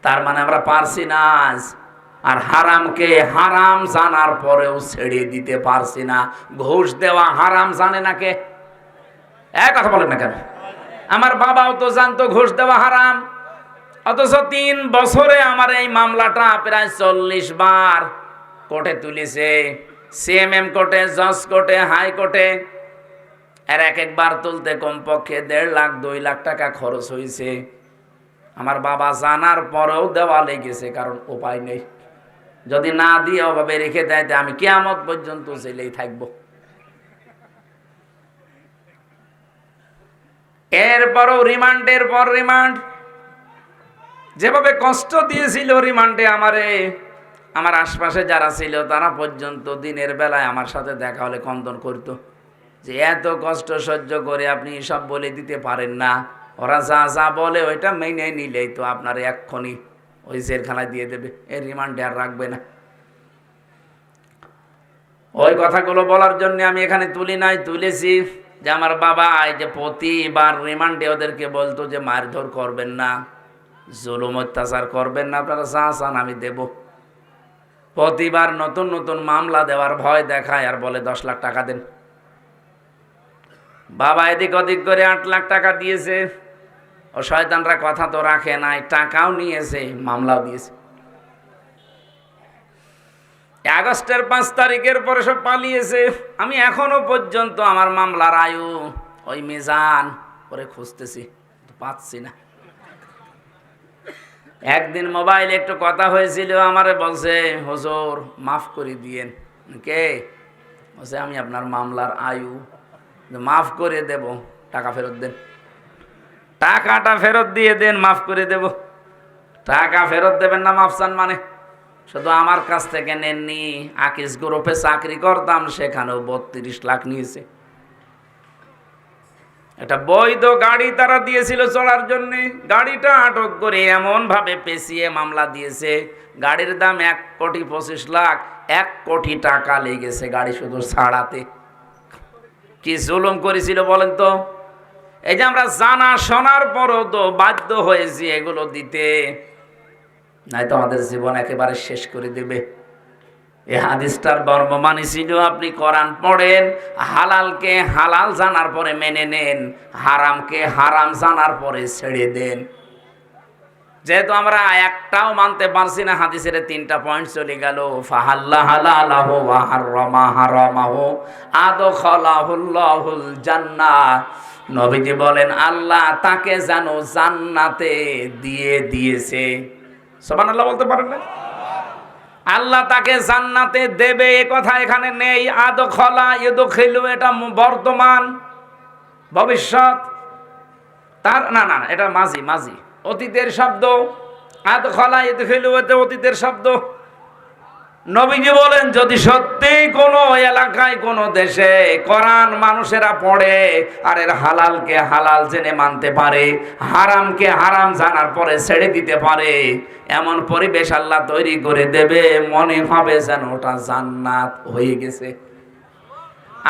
Speaker 1: তার মানে আমরা পারছি না। আর হারামকে হারাম জানার পরেও ছেড়ে দিতে পারছি না। ঘুষ দেওয়া হারাম জানে না কে? এক কথা বলেন না কেন? আমার বাবাও তো জানতো ঘুষ দেওয়া হারাম, অথচ 3 বছরে আমার এই মামলাটা প্রায় 40 বার কোর্টে তুলেছে। সিএমএম কোর্টে, জজ কোর্টে, হাইকোর্টে। আর এক একবার তুলতে কমপক্ষে 1.5 লাখ 2 লাখ টাকা খরচ হয়েছে। আমার বাবা জানার পরেও দেওয়া লেগেছে, কারণ উপায় নেই। যদি না দিয়ে ওভাবে রেখে দেয় আমি কিয়ামত পর্যন্ত জেলেই থাকবো। এরপরও রিমান্ডের পর রিমান্ড, যেভাবে কষ্ট দিয়েছিল রিমান্ডে আমারে, আমার আশপাশে যারা ছিল তারা পর্যন্ত দিনের বেলায় আমার সাথে দেখা হলে কন্দন করত যে এত কষ্ট সহ্য করে আপনি সব বলে দিতে পারেন না, ওরা যা যা বলে ওইটা মেনে নিলেই তো আপনার এক্ষুনি ওই জেলখানায় দিয়ে দেবে, এর রিমান্ডে আর রাখবে না। ওই কথাগুলো বলার জন্য আমি এখানে তুলি নাই, তুলেছি যে আমার বাবা এই যে প্রতিবার রিমান্ডে ওদেরকে বলতো যে মারধর করবেন না, জুলুম অত্যাচার করবেন না, আপনারা যা চান আমি দেব। প্রতিবার নতুন নতুন মামলা দেওয়ার ভয় দেখায় আর বলে 10 লাখ টাকা দেন। বাবা এদিক ওদিক করে 8 লাখ টাকা দিয়েছে। ও শয়তানরা কথা তো রাখে নাই, টাকাও নিয়েছে, মামলাও দিয়েছে। আগস্টের 5 তারিখের পরে সব পালিয়েছে। আমি এখনো পর্যন্ত আমার মামলার আয়ু ওই মিজান করে খুঁজতেছি, পাচ্ছি না। একদিন মোবাইলে একটু কথা হয়েছিল, আমারে বলছে হুজুর মাফ করে দিয়েন। কে বলছে? আমি আপনার মামলার আয়ু মাফ করে দেব, টাকা ফেরত দেন। টাকাটা ফেরত দিয়ে দেন, মাফ করে দেব। টাকা ফেরত দেবেন না মাফ চান মানে? শুধু আমার কাছ থেকে নেননি, আকিস গ্রুপে চাকরি করতাম সেখানেও 32 লাখ নিয়েছে। একটা বৈধ গাড়ি তারা দিয়েছিল চলার জন্য, গাড়িটা আটক করে এমন ভাবে পেঁচিয়ে মামলা দিয়েছে, গাড়ির দাম 1,25 লাখ, 1 কোটি টাকা লেগেছে গাড়ি শুধু ছাড়াতে। কি জুলুম করেছিল বলেন তো? এই যে আমরা জানা শোনার পরও তো বাধ্য হয়েছি এগুলো দিতে, নাই তো আমাদের জীবন একেবারে শেষ করে দেবে। এই হাদিসটার বর্ণমানি ছিল আপনি কোরআন পড়েন, হালালকে হালাল জানার পরে মেনে নেন, হারামকে হারাম জানার পরে ছেড়ে দেন। যেহেতু আমরা একটাও মানতে পারছি না, হাদিসের 3টা পয়েন্ট চলে গেল। ফাহাল্লা হালালাহু ওয়া হারামা হারামাহু আদখালাহুল্লাহুল জান্নাহ। নবীজি বলেন আল্লাহ তাকে যেন জান্নাতে দিয়ে দিয়েছে। সুবহানাল্লাহ বলতে পারেন না? আল্লাহ তাকে জান্নাতে দেবে এ কথা এখানে নেই। আদখলা ইদখিলু এটা বর্তমান, ভবিষ্যৎ তার না না এটা মাজি, মাজি অতীতের শব্দ। আদখলা ইদখিলু এটা অতীতের শব্দ। নবীজি বলেন যদি সত্যি কোনো এলাকায় কোনো দেশে কোরআন মানুষেরা পড়ে আর এর হালালকে হালাল জেনে মানতে পারে, হারামকে হারাম জানার পরে ছেড়ে দিতে পারে, এমন পরিবেশ আল্লাহ তৈরি করে দেবে, মনে হবে যেন ওটা জান্নাত হয়ে গেছে।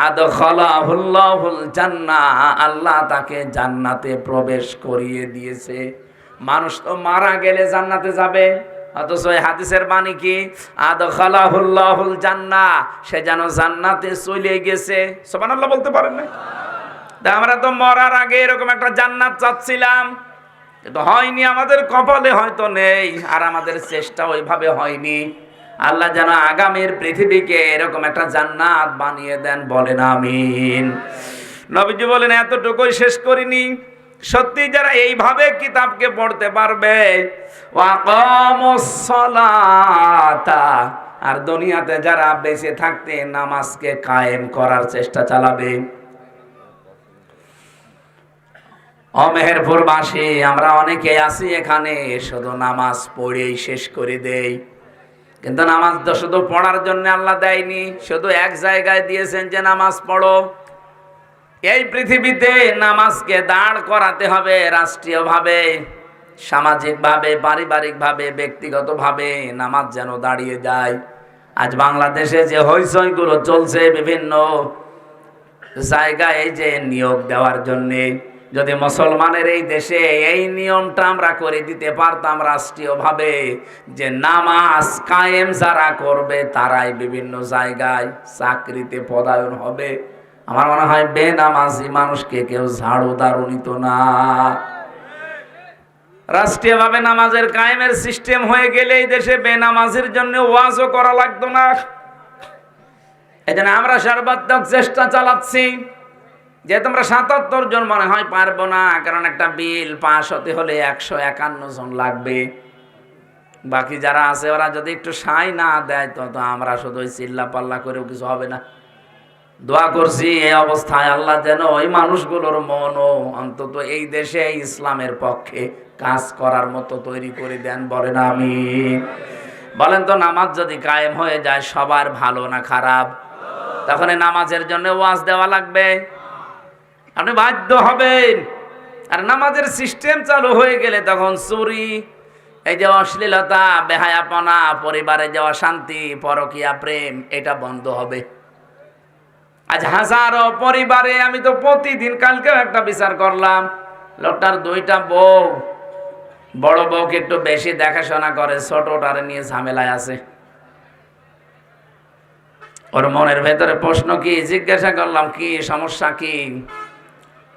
Speaker 1: আদখালাহুল্লাহুল জান্নাহ, আল্লাহ তাকে জান্নাতে প্রবেশ করিয়ে দিয়েছে। মানুষ তো মারা গেলে জান্নাতে যাবে, অথচ এই হাদিসের বাণী কি? আদখালাহুল্লাহুল জান্নাহ, সে যেন জান্নাতে চলে গেছে। সুবহানাল্লাহ বলতে পারেন না? আমরা তো মরার আগে এরকম একটা জান্নাত চাচ্ছিলাম, কিন্তু হয়নি, আমাদের কপালে হয়তো নেই, আর আমাদের চেষ্টা ওইভাবে হয়নি। আল্লাহ যেন আগামীর পৃথিবীকে এরকম একটা জান্নাত বানিয়ে দেন, বলেন আমিন। নবীজি বলেন এতটুকুই শেষ করিনি, সত্যি যারা এইভাবে কিতাবকে পড়তে পারবে, ওয়াকামুস সালাতা, আর দুনিয়াতে যারা বেঁচে থাকতে নামাজকে কায়েম করার চেষ্টা চালাবে। মেহেরপুরবাসী আমরা অনেকে আছি এখানে শুধু নামাজ পড়েই শেষ করে দেই, কিন্তু নামাজ তো শুধু পড়ার জন্য আল্লাহ দেয়নি, শুধু এক জায়গায় দিয়েছেন যে নামাজ পড়ো। এই পৃথিবীতে নামাজকে দাঁড় করাতে হবে, রাষ্ট্রীয়ভাবে, সামাজিকভাবে, পারিবারিকভাবে, ব্যক্তিগতভাবে নামাজ যেন দাঁড়িয়ে যায়। আজ বাংলাদেশে যে হইচইগুলো চলছে বিভিন্ন জায়গায় যে নিয়োগ দেওয়ার জন্যে, যদি মুসলমানের এই দেশে এই নিয়মটা আমরা করে দিতে পারতাম রাষ্ট্রীয়ভাবে, যে নামাজ কায়েম যারা করবে তারাই বিভিন্ন জায়গায় চাকরিতে পদায়ন হবে, আমার মনে হয় বেনামাজি মানুষকে কেউ ঝাড়ু দাঁড়ু নিত না। রাষ্ট্রীয়ভাবে নামাজের কায়েমের সিস্টেম হয়ে গেলে এই দেশে বেনামাজির জন্য ওয়াজও করা লাগতো না। এই জন্য আমরা সর্বাত্মক চেষ্টা চালাচ্ছি যে তোমরা ৭৭ জন মনে হয় পারবো না, কারণ একটা বিল পাস হতে হলে 151 জন লাগবে। বাকি যারা আছে ওরা যদি একটু সাই না দেয় তো আমরা শুধু চিল্লা পাল্লা করেও কিছু হবে না। দোয়া করছি এই অবস্থায় আল্লাহ যেন ওই মানুষগুলোর মনও অন্তত এই দেশে ইসলামের পক্ষে কাজ করার মতো তৈরি করে দেন, বলেন আমিন। বলেন তো, নামাজ যদি কায়েম হয়ে যায় সবার ভালো না খারাপ? তখন এই নামাজের জন্য ওয়াজ দেওয়া লাগবে, আপনি বাধ্য হবেন। আর নামাজের সিস্টেম চালু হয়ে গেলে তখন চুরি, এই যে অশ্লীলতা, বেহায়াপনা, পরিবারে যাওয়া শান্তি, পরকীয়া প্রেম, এটা বন্ধ হবে। আজ হাজারো পরিবারে, আমি তো প্রতিদিন, কালকেও একটা বিচার করলাম, লোকটার 2টা বউ, বড় বউকে একটু বেশি দেখাশোনা করে, ছোটটারে নিয়ে ঝামেলায় আছে। ওর মনের ভেতরে প্রশ্ন কি, জিজ্ঞাসা করলাম কি সমস্যা কি,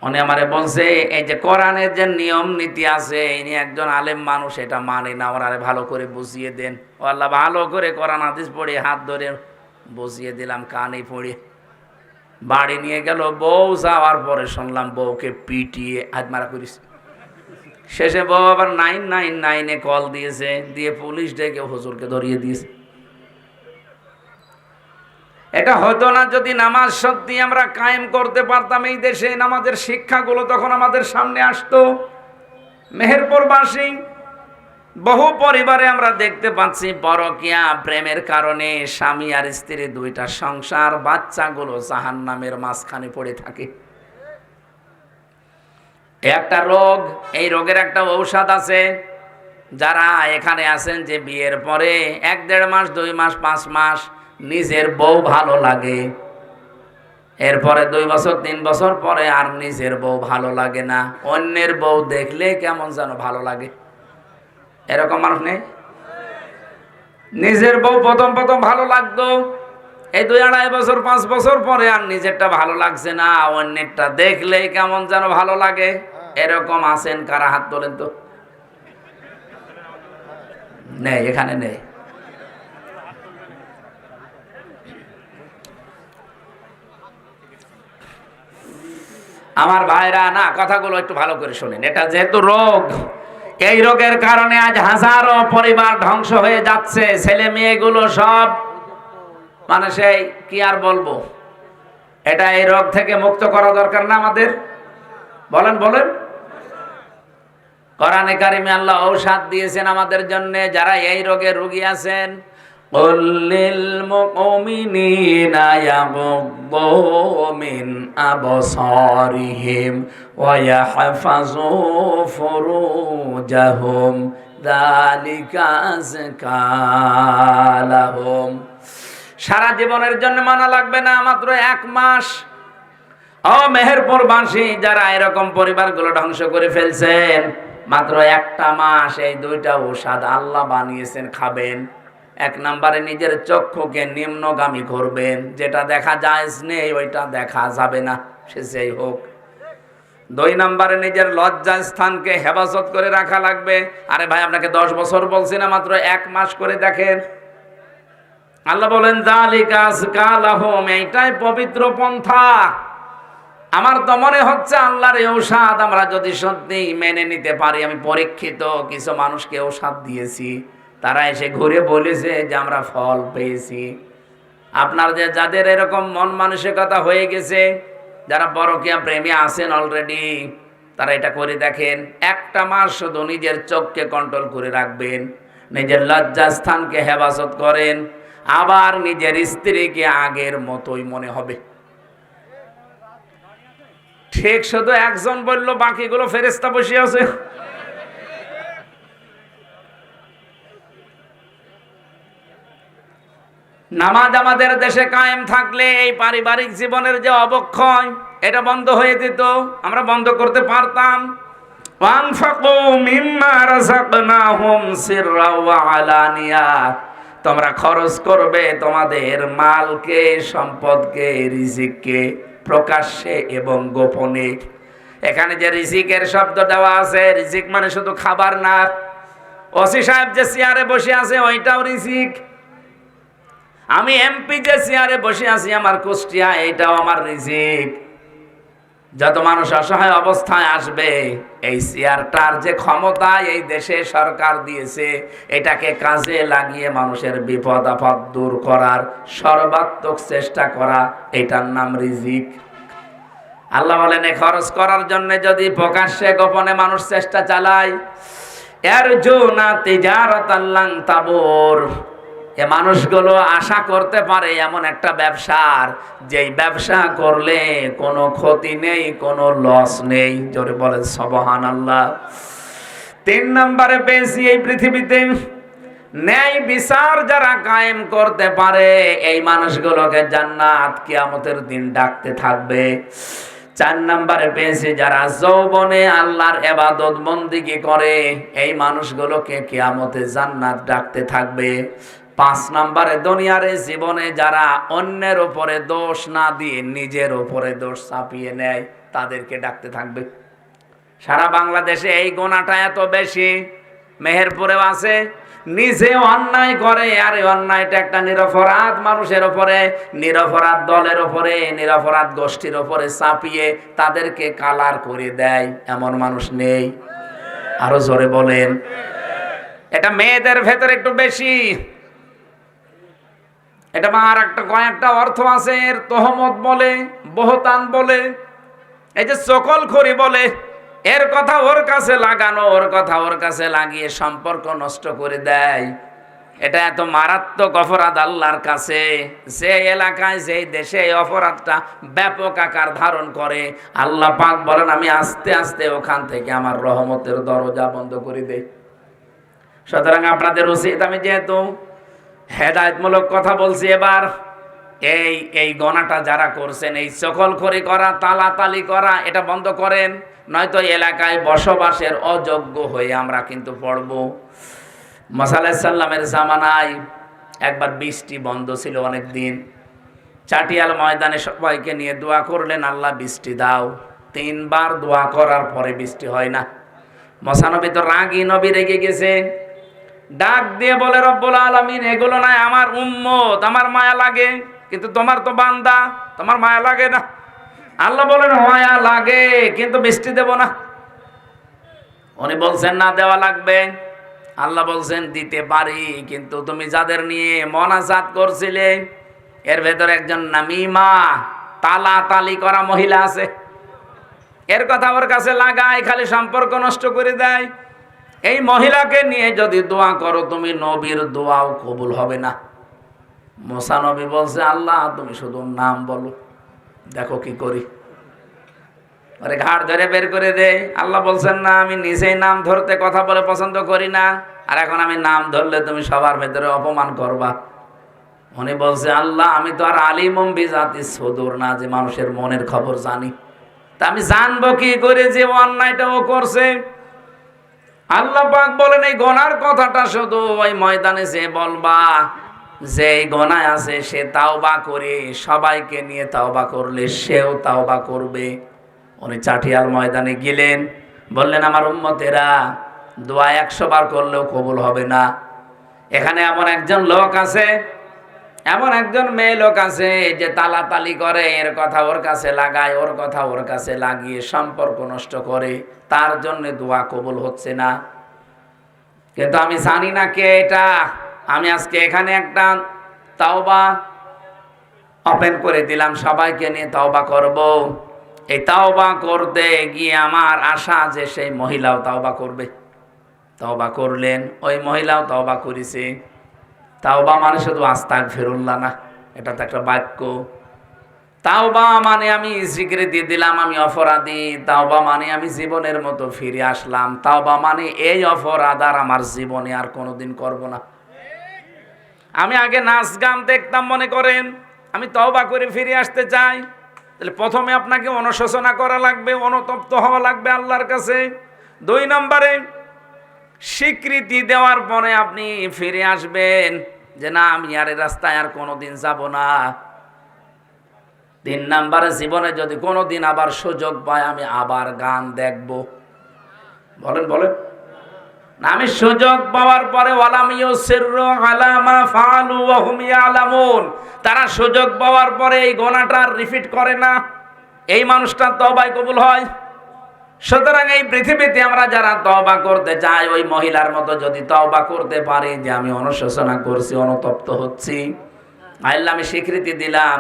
Speaker 1: উনি আমারে বলছে এই যে কোরআনের যে নিয়ম নীতি আছে, ইনি একজন আলেম মানুষ, এটা মানে না, ওনারে ভালো করে বুঝিয়ে দেন। ও আল্লাহ, ভালো করে কোরআন হাদিস পড়ে হাত ধরে বুঝিয়ে দিলাম, কানে পড়ে। বাড়ি নিয়ে গেল, বউ যাওয়ার পরে শুনলাম বউকে পিটিয়ে হাত মারা করিস। শেষে বউ আবার 999-এ কল দিয়েছে, দিয়ে পুলিশ ডেকে হুজুরকে ধরিয়ে দিয়েছে। এটা হতো না যদি নামাজ সত্যি আমরা কায়েম করতে পারতাম এই দেশে, নামাজের শিক্ষাগুলো তখন আমাদের সামনে আসতো। মেহেরপুরবাসী বহু পরিবারে আমরা দেখতে পাচ্ছি পরকীয়া প্রেমের কারণে স্বামী আর স্ত্রী 2টা সংসার, বাচ্চাগুলো জাহান্নামের মাঝখানে পড়ে থাকে। একটা রোগ, এই রোগের একটা ঔষধ আছে। যারা এখানে আছেন যে বিয়ের পরে 1-1.5 মাস, 2 মাস, 5 মাস নিজের বউ ভালো লাগে, এরপরে 2 বছর 3 বছর পরে আর নিজের বউ ভালো লাগে না, অন্যের বউ দেখলে কেমন যেন ভালো লাগে। এরকম মানুষ নেই? নিজের বউ প্রথম প্রথম ভালো লাগতো, এই 2-2.5 বছর 5 বছর পরে আর নিজেরটা ভালো লাগছে না, অন্যেরটা দেখলেই কেমন যেন ভালো লাগে। এরকম আছেন কারা? হাত তোলেন তো। নেই, এখানে নেই। আমার ভাইরা, না, কথাগুলো একটু ভালো করে শুনেন। এটা যেহেতু রোগ, এই রোগের কারণে আজ হাজারো পরিবার ধ্বংস হয়ে যাচ্ছে, ছেলে মেয়েগুলো সব, মানে সেই কি আর বলবো। এটা এই রোগ থেকে মুক্ত করা দরকার না আমাদের? বলেন বলেন। কোরআনে কারিমে আল্লাহ ঔষধ দিয়েছেন আমাদের জন্য, যারা এই রোগে রোগী আছেন। قل للمؤمنين يغضوا من أبصارهم ويحفظوا فروجهم ذلك أزكى لهم। সারা জীবনের জন্য মানা লাগবে না, মাত্র 1 মাস। ও মেহেরপুরবাসী, যারা এরকম পরিবারগুলো ধ্বংস করে ফেলছেন, মাত্র 1টা মাস এই 2টা ঔষধ আল্লাহ বানিয়েছেন, খাবেন। 1 নম্বরে নিজের চক্ষুকে নিম্নগামী করবেন, যেটা দেখা যায় নেই ওইটা দেখা যাবে না, সে যেই হোক। 2 নম্বরে নিজের লজ্জা স্থানকে হেফাজত করে রাখা লাগবে। আরে ভাই, আপনাকে 10 বছর বলছি না, মাত্র 1 মাস করে দেখেন। আল্লাহ বলেন যালিকা আযকা লাহুম, এইটাই পবিত্র পন্থা। আমার তো মনে হচ্ছে আল্লাহর এই ঔষধ আমরা যদি সত্যি মেনে নিতে পারি, আমি পরীক্ষিত কিছু মানুষকে ঔষধ দিয়েছি, তারা এসে ঘুরে বলেছে যে আমরা ফল পেয়েছি। আপনার যে যাদের এরকম মন মানসিকতা হয়ে গেছে, যারা পরকীয়া প্রেমী আছেন অলরেডি, তারা এটা করে দেখেন। 1টা মাস শুধু নিজের চোখকে কন্ট্রোল করে রাখবেন, নিজের লজ্জাস্থানকে হেফাজত করেন, আবার নিজের স্ত্রীকে আগের মতোই মনে হবে। ঠিক শুধু একজন বলল, বাকিগুলো ফেরেশতা বসে আছে। নামাজ আমাদের দেশে কায়েম থাকলে এই পারিবারিক জীবনের যে অবক্ষয়, এটা বন্ধ হয়ে যেত, আমরা বন্ধ করতে পারতাম। ওয়ানফাকু মিম্মা রাযাকনাহুম সিররা ওয়া আলানিয়া, তোমরা খরচ করবে তোমাদের মালকে, সম্পদকে, রিজিককে, প্রকাশ্যে এবং গোপনে। এখানে যে রিজিকের শব্দ দেওয়া আছে, রিজিক মানে শুধু খাবার না। ওসি সাহেব যে চেয়ারে বসে আছে ওইটাও রিজিক। আমি এমপি যে চেয়ারে বসে আছি আমার কুষ্টিয়া, এইটাও আমার রিজিক। যত মানুষ অসহায় অবস্থায় আসবে, এই চেয়ারটার যে ক্ষমতা এই দেশে সরকার দিয়েছে, এটাকে কাজে লাগিয়ে মানুষের বিপদ আপদ দূর করার সর্বাত্মক চেষ্টা করা, এটার নাম রিজিক। আল্লাহ বলেন, খরচ করার জন্য যদি প্রকাশ্যে গোপনে মানুষ চেষ্টা চালায়, ইয়ারজুনা তিজারাতান লান তাবুর। এ মানুষগুলো আশা করতে পারে এমন একটা ব্যবসার, যেই ব্যবসা করলে কোনো ক্ষতি নেই, কোনো লস নেই। জোরে বলেন সুবহানাল্লাহ। 3 নম্বরে পেয়েছি এই পৃথিবীতে ন্যায় বিচার যারা কায়েম করতে পারে, এই মানুষগুলোকে জান্নাত কিয়ামতের দিন ডাকতে থাকবে। 4 নম্বরে পেয়েছি যারা যৌবনে আল্লাহর ইবাদত বন্দেগী করে, এই মানুষগুলোকে কিয়ামতে জান্নাত ডাকতে থাকবে। 5 নম্বরে দুনিয়ার জীবনে যারা অন্যের উপরে দোষ না দিয়ে নিজের উপরে দোষ চাপিয়ে নেয়, তাদেরকে ডাকতে থাকবে। সারা বাংলাদেশে এই গোনাটা এত বেশি, মেহেরপুরেও আছে। নিজে অন্যায় করে, আর এই অন্যায়টা একটা নিরপরাধ মানুষের উপরে, নিরপরাধ দলের উপরে, নিরপরাধ গোষ্ঠীর উপরে চাপিয়ে তাদেরকে কালার করে দেয়, এমন মানুষ নেই? আরো জোরে বলেন। এটা মেয়েদের ভেতরে একটু বেশি। এটা আর একটা কয়েকটা অর্থ আছে এর। তহমত বলে, বহতান বলে, এই যে চকলখড়ি বলে, এর কথা ওর কাছে লাগানো, ওর কথা ওর কাছে লাগিয়ে সম্পর্ক নষ্ট করে দেয়। এটা এত মারাত্মক অপরাধ আল্লাহর কাছে। যে এলাকায়, যে দেশে এই অপরাধটা ব্যাপক আকার ধারণ করে, আল্লাহ পাক বলেন আমি আস্তে আস্তে ওখান থেকে আমার রহমতের দরজা বন্ধ করে দেই। সুতরাং আপনাদের উচিত, আমি যেহেতু হেদায়েতমূলক কথা বলছি, এবার এই গণাটা যারা করছেন, এই চকলখড়ি করা, তালাতালি করা, এটা বন্ধ করেন। নয়তো এলাকায় বসবাসের অযোগ্য হয়ে আমরা কিন্তু পড়ব। মুসা আলাইহিস সালামের জামানায় একবার বৃষ্টি বন্ধ ছিল অনেক দিন। চাটিয়াল ময়দানে সবাইকে নিয়ে দোয়া করলেন, আল্লাহ বৃষ্টি দাও। 3 বার দোয়া করার পরে বৃষ্টি হয় না। মুসা নবী তো রাগী নবী, রেগে গেছে। ডাক দিয়ে বলে, রব্বুল আলামিন, এগুলো নয় আমার উম্মত, আমার মায়া লাগে, কিন্তু তোমার তো বান্দা, তোমার মায়া লাগে না। আল্লাহ বলেন মায়া লাগে, কিন্তু বৃষ্টি দেব না। উনি বলছেন না, দেওয়া লাগবে। আল্লাহ বলছেন দিতে পারি, কিন্তু তুমি যাদের নিয়ে মোনাজাত করছিলে, এর ভেতরে একজন নামিমা, তালাতালি করা মহিলা আছে। এর কথা ওর কাছে লাগায়, খালি সম্পর্ক নষ্ট করে দেয়। এই মহিলাকে নিয়ে যদি দোয়া করো তুমি, নবীর দোয়াও কবুল হবে না। মুসা নবী বলছে, আল্লাহ তুমি শুধু নাম বলো, দেখো কি করি। আরে ঘাড় ধরে বের করে দে। আল্লাহ বলছেন না, আমি নিজেই নাম ধরতে কথা বলে পছন্দ করি না, আর এখন আমি নাম ধরলে তুমি সবার ভেতরে অপমান করবা। উনি বলছে, আল্লাহ আমি তো আর আলিমুম বিজাতিস সুদূর না, যে মানুষের মনের খবর জানি। তা আমি জানবো কি করে যে অন্যায়টা ও করছে? আল্লাহ পাক বলেন, এই গোনার কথাটা শুধু ওই ময়দানে যে বলবা, যে গোনায় আছে সে তাওবা করে, সবাইকে নিয়ে তাওবা করলে সেও তাওবা করবে। উনি চাটিয়াল ময়দানে গেলেন, বললেন আমার উম্মতেরা, দোয়া 100 বার করলেও কবুল হবে না। এখানে এমন একজন লোক আছে, এমন একজন মেয়ে লোক আছে যে তালাতালি করে, এর কথা ওর কাছে লাগায়, ওর কথা ওর কাছে লাগিয়ে সম্পর্ক নষ্ট করে, তার জন্য দোয়া কবুল হচ্ছে না। কিন্তু আমি জানি না কে এটা। আমি আজকে এখানে একটা তাওবা ওপেন করে দিলাম, সবাইকে নিয়ে তাওবা করব। এই তাওবা করতে গিয়ে আমার আশা যে সেই মহিলাও তাওবা করবে। তাওবা করলেন, ওই মহিলাও তাওবা করেছে। তাওবা মানে শুধু আস্তাগফিরুল্লাহ না, এটা তো একটা বাক্য। তাওবা মানে আমি স্বীকৃতি দিলাম আমি অপরাধী। তাওবা মানে আমি জীবনের মতো ফিরে আসলাম। তাওবা মানে এই অপরাধ আর আমার জীবনে আর কোনোদিন করব না। আমি আগে নাচ গান দেখতাম, মনে করেন আমি তাওবা করে ফিরে আসতে চাই, তাহলে প্রথমে আপনাকে অনুশোচনা করা লাগবে, অনুতপ্ত হওয়া লাগবে আল্লাহর কাছে। 2 নম্বরে স্বীকৃতি দেওয়ার পরে আপনি ফিরে আসবেন যে না, আমি আর এই রাস্তায় আর কোনোদিন যাব না। 3 নম্বরে জীবনে যদি কোনোদিন আবার সুযোগ পাই, আমি আবার গান দেখব। বলেন বলেন না, আমি সুযোগ পাওয়ার পরে ওয়ালাম ইউসিররু আলা মা ফাআলু ওয়া হুম ইয়ালামুন, তারা সুযোগ পাওয়ার পরে এই গুনাহটা রিপিট করে না, এই মানুষটার তওবায় কবুল হয়। সুতরাং এই পৃথিবীতে আমরা যারা তওবা করতে চাই, ওই মহিলার মতো যদি তওবা করতে পারি যে আমি অনুশোচনা করছি, অনুতপ্ত হচ্ছি, আল্লাহ আমি স্বীকৃতি দিলাম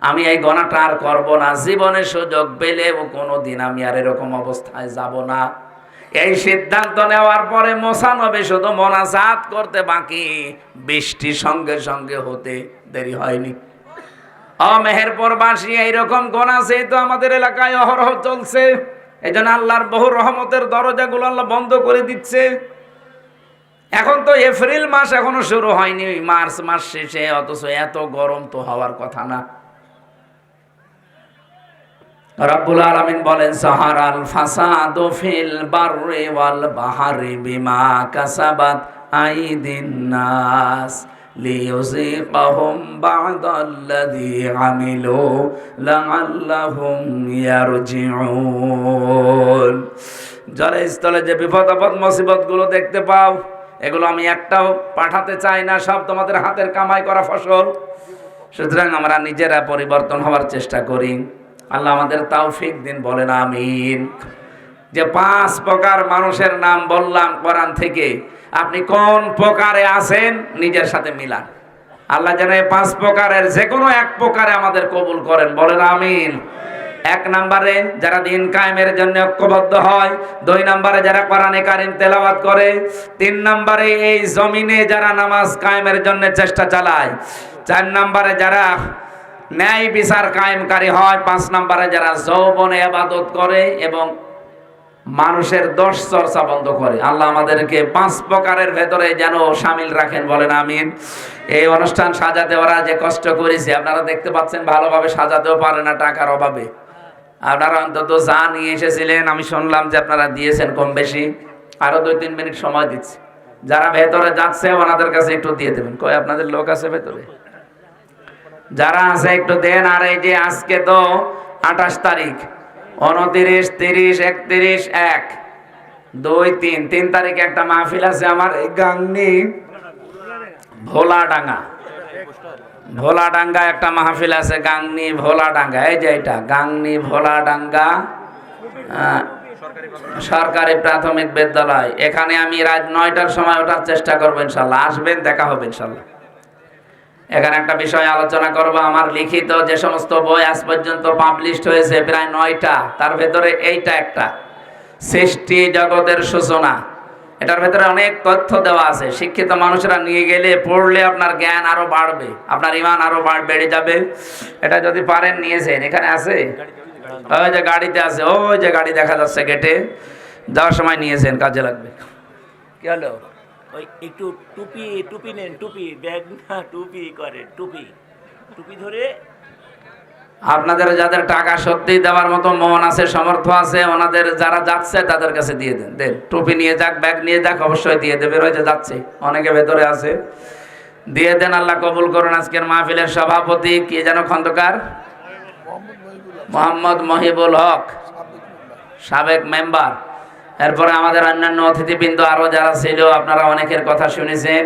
Speaker 1: আমি এই গুনাহটা আর করব না, জীবনে সুযোগ পেলেও কোনোদিন আমি আর এরকম অবস্থায় যাব না। এই সিদ্ধান্ত নেওয়ার পরে মোসানবী শুধু মোনাজাত করতে বাকি, বৃষ্টি সঙ্গে সঙ্গে হতে দেরি হয়নি। মেহেরপুরবাসী এইরকম গোনা আছে তো আমাদের এলাকায় অহরহ চলছে। এই জন্য আল্লাহর বহু রহমতের দরজাগুলো আল্লাহ বন্ধ করে দিচ্ছে। এখন তো এপ্রিল মাস এখনো শুরু হয়নি, মার্চ মাস শেষে, অথচ এত গরম তো হওয়ার কথা না। রব্বুল আলামিন বলেন, সাহারাল ফাসাদু ফিল বাররি ওয়াল বাহরি বিমা কাসাবাত আইদিন নাস লিইউযীকাহুম বা'দাল্লাযী আমিলু লাআল্লাহুম ইয়ারজিউন। জলে স্থলে যে বিপদ আপদ মুসিবত গুলো দেখতে পাও, এগুলো আমি একটাও পাঠাতে চাই না, সব তোমাদের হাতের কামাই করা ফসল। সুতরাং আমরা নিজেরা পরিবর্তন হওয়ার চেষ্টা করি। আল্লাহ আমাদের তৌফিক দিন, বলেন আমিন। যে 5 প্রকার মানুষের নাম বললাম কোরআন থেকে, আপনি কোন প্রকারে আছেন নিজের সাথে মিলান। আল্লাহ যেন এই 5 প্রকারের যে কোনো এক প্রকারে আমাদের কবুল করেন, বলেন আমিন। 1 নম্বরে যারা দিন কায়েমের জন্য ঐক্যবদ্ধ হয়, 2 নম্বরে যারা কোরআনে কারীম তেলাওয়াত করে, 3 নম্বরে এই জমিনে যারা নামাজ কায়েমের জন্য চেষ্টা চালায়, 4 নম্বরে যারা ন্যায় বিচার কায়েমকারী হয়, 5 নম্বরে যারা যৌবনে ইবাদত করে এবং মানুষের দোষ চর্চা বন্ধ করে। আল্লাহ আমাদেরকে 5 প্রকারের ভেতরে যেন শামিল রাখেন, বলেন আমিন। এই অনুষ্ঠান সাজাতে ওরা যে কষ্ট করেছে আপনারা দেখতে পাচ্ছেন, ভালোভাবে সাজাতেও পারে না টাকার অভাবে। আপনারা অন্তত যা নিয়ে এসেছিলেন, আমি শুনলাম যে আপনারা দিয়েছেন কম বেশি। আরো 2-3 মিনিট সময় দিচ্ছি, যারা ভেতরে যাচ্ছে ওনাদের কাছে একটু দিয়ে দেবেন। কই আপনাদের লোক আছে ভেতরে? যারা আছে একটু দেন। আর এই যে আজকে তো 28 তারিখ, 29, 30, 31, 1, 2, 3 তারিখে একটা মাহফিল আছে আমার এই গাংনি ভোলাডাঙ্গা একটা মাহফিল আছে, গাংনি ভোলাডাঙ্গা। এই যে এটা গাংনি ভোলাডাঙ্গা সরকারি প্রাথমিক বিদ্যালয়। এখানে আমি রাত 9টার সময় ওঠার চেষ্টা করবো ইনশাল্লাহ। আসবেন, দেখা হবে ইনশাল্লাহ। এখানে একটা বিষয় আলোচনা করব। আমার লিখিত যে সমস্ত বই আজ পর্যন্ত পাবলিশড হয়েছে প্রায় 9টা, তার ভেতরে এইটা একটা, সৃষ্টি জগতের সূচনা। এটার ভেতরে অনেক তথ্য দেওয়া আছে। শিক্ষিত মানুষরা নিয়ে গেলে, পড়লে আপনার জ্ঞান আরো বাড়বে, আপনার ঈমান আরো বেড়ে যাবে। এটা যদি পারেন নিয়েছেন, এখানে আছে, ওই যে গাড়িতে আছে, ওই যে গাড়ি দেখা যাচ্ছে গেটে, যাওয়ার সময় নিয়েছেন, কাজে লাগবে। কি হলো?
Speaker 2: ওই একটু টুপি নেন, টুপি ব্যাগ না, টুপি করে, টুপি ধরে।
Speaker 1: আপনাদের যাদের টাকা সত্যি দেওয়ার মতো মন আছে, সামর্থ্য আছে, ওনাদের যারা যাচ্ছে তাদের কাছে দিয়ে দেন। টুপি নিয়ে যাক, ব্যাগ নিয়ে যাক, অবশ্যই দিয়ে দেবে। ওই যে যাচ্ছে, অনেকে ভেতরে আছে, দিয়ে দেন। আল্লাহ কবুল করুন। আজকের মাহফিলের সভাপতি কি যেন খন্দকার মোহাম্মদ মহিবুল হক, সাবেক মেম্বার। এরপরে আমাদের অন্যান্য অতিথিবৃন্দ আরো যারা ছিল, আপনারা অনেকের কথা শুনেছেন।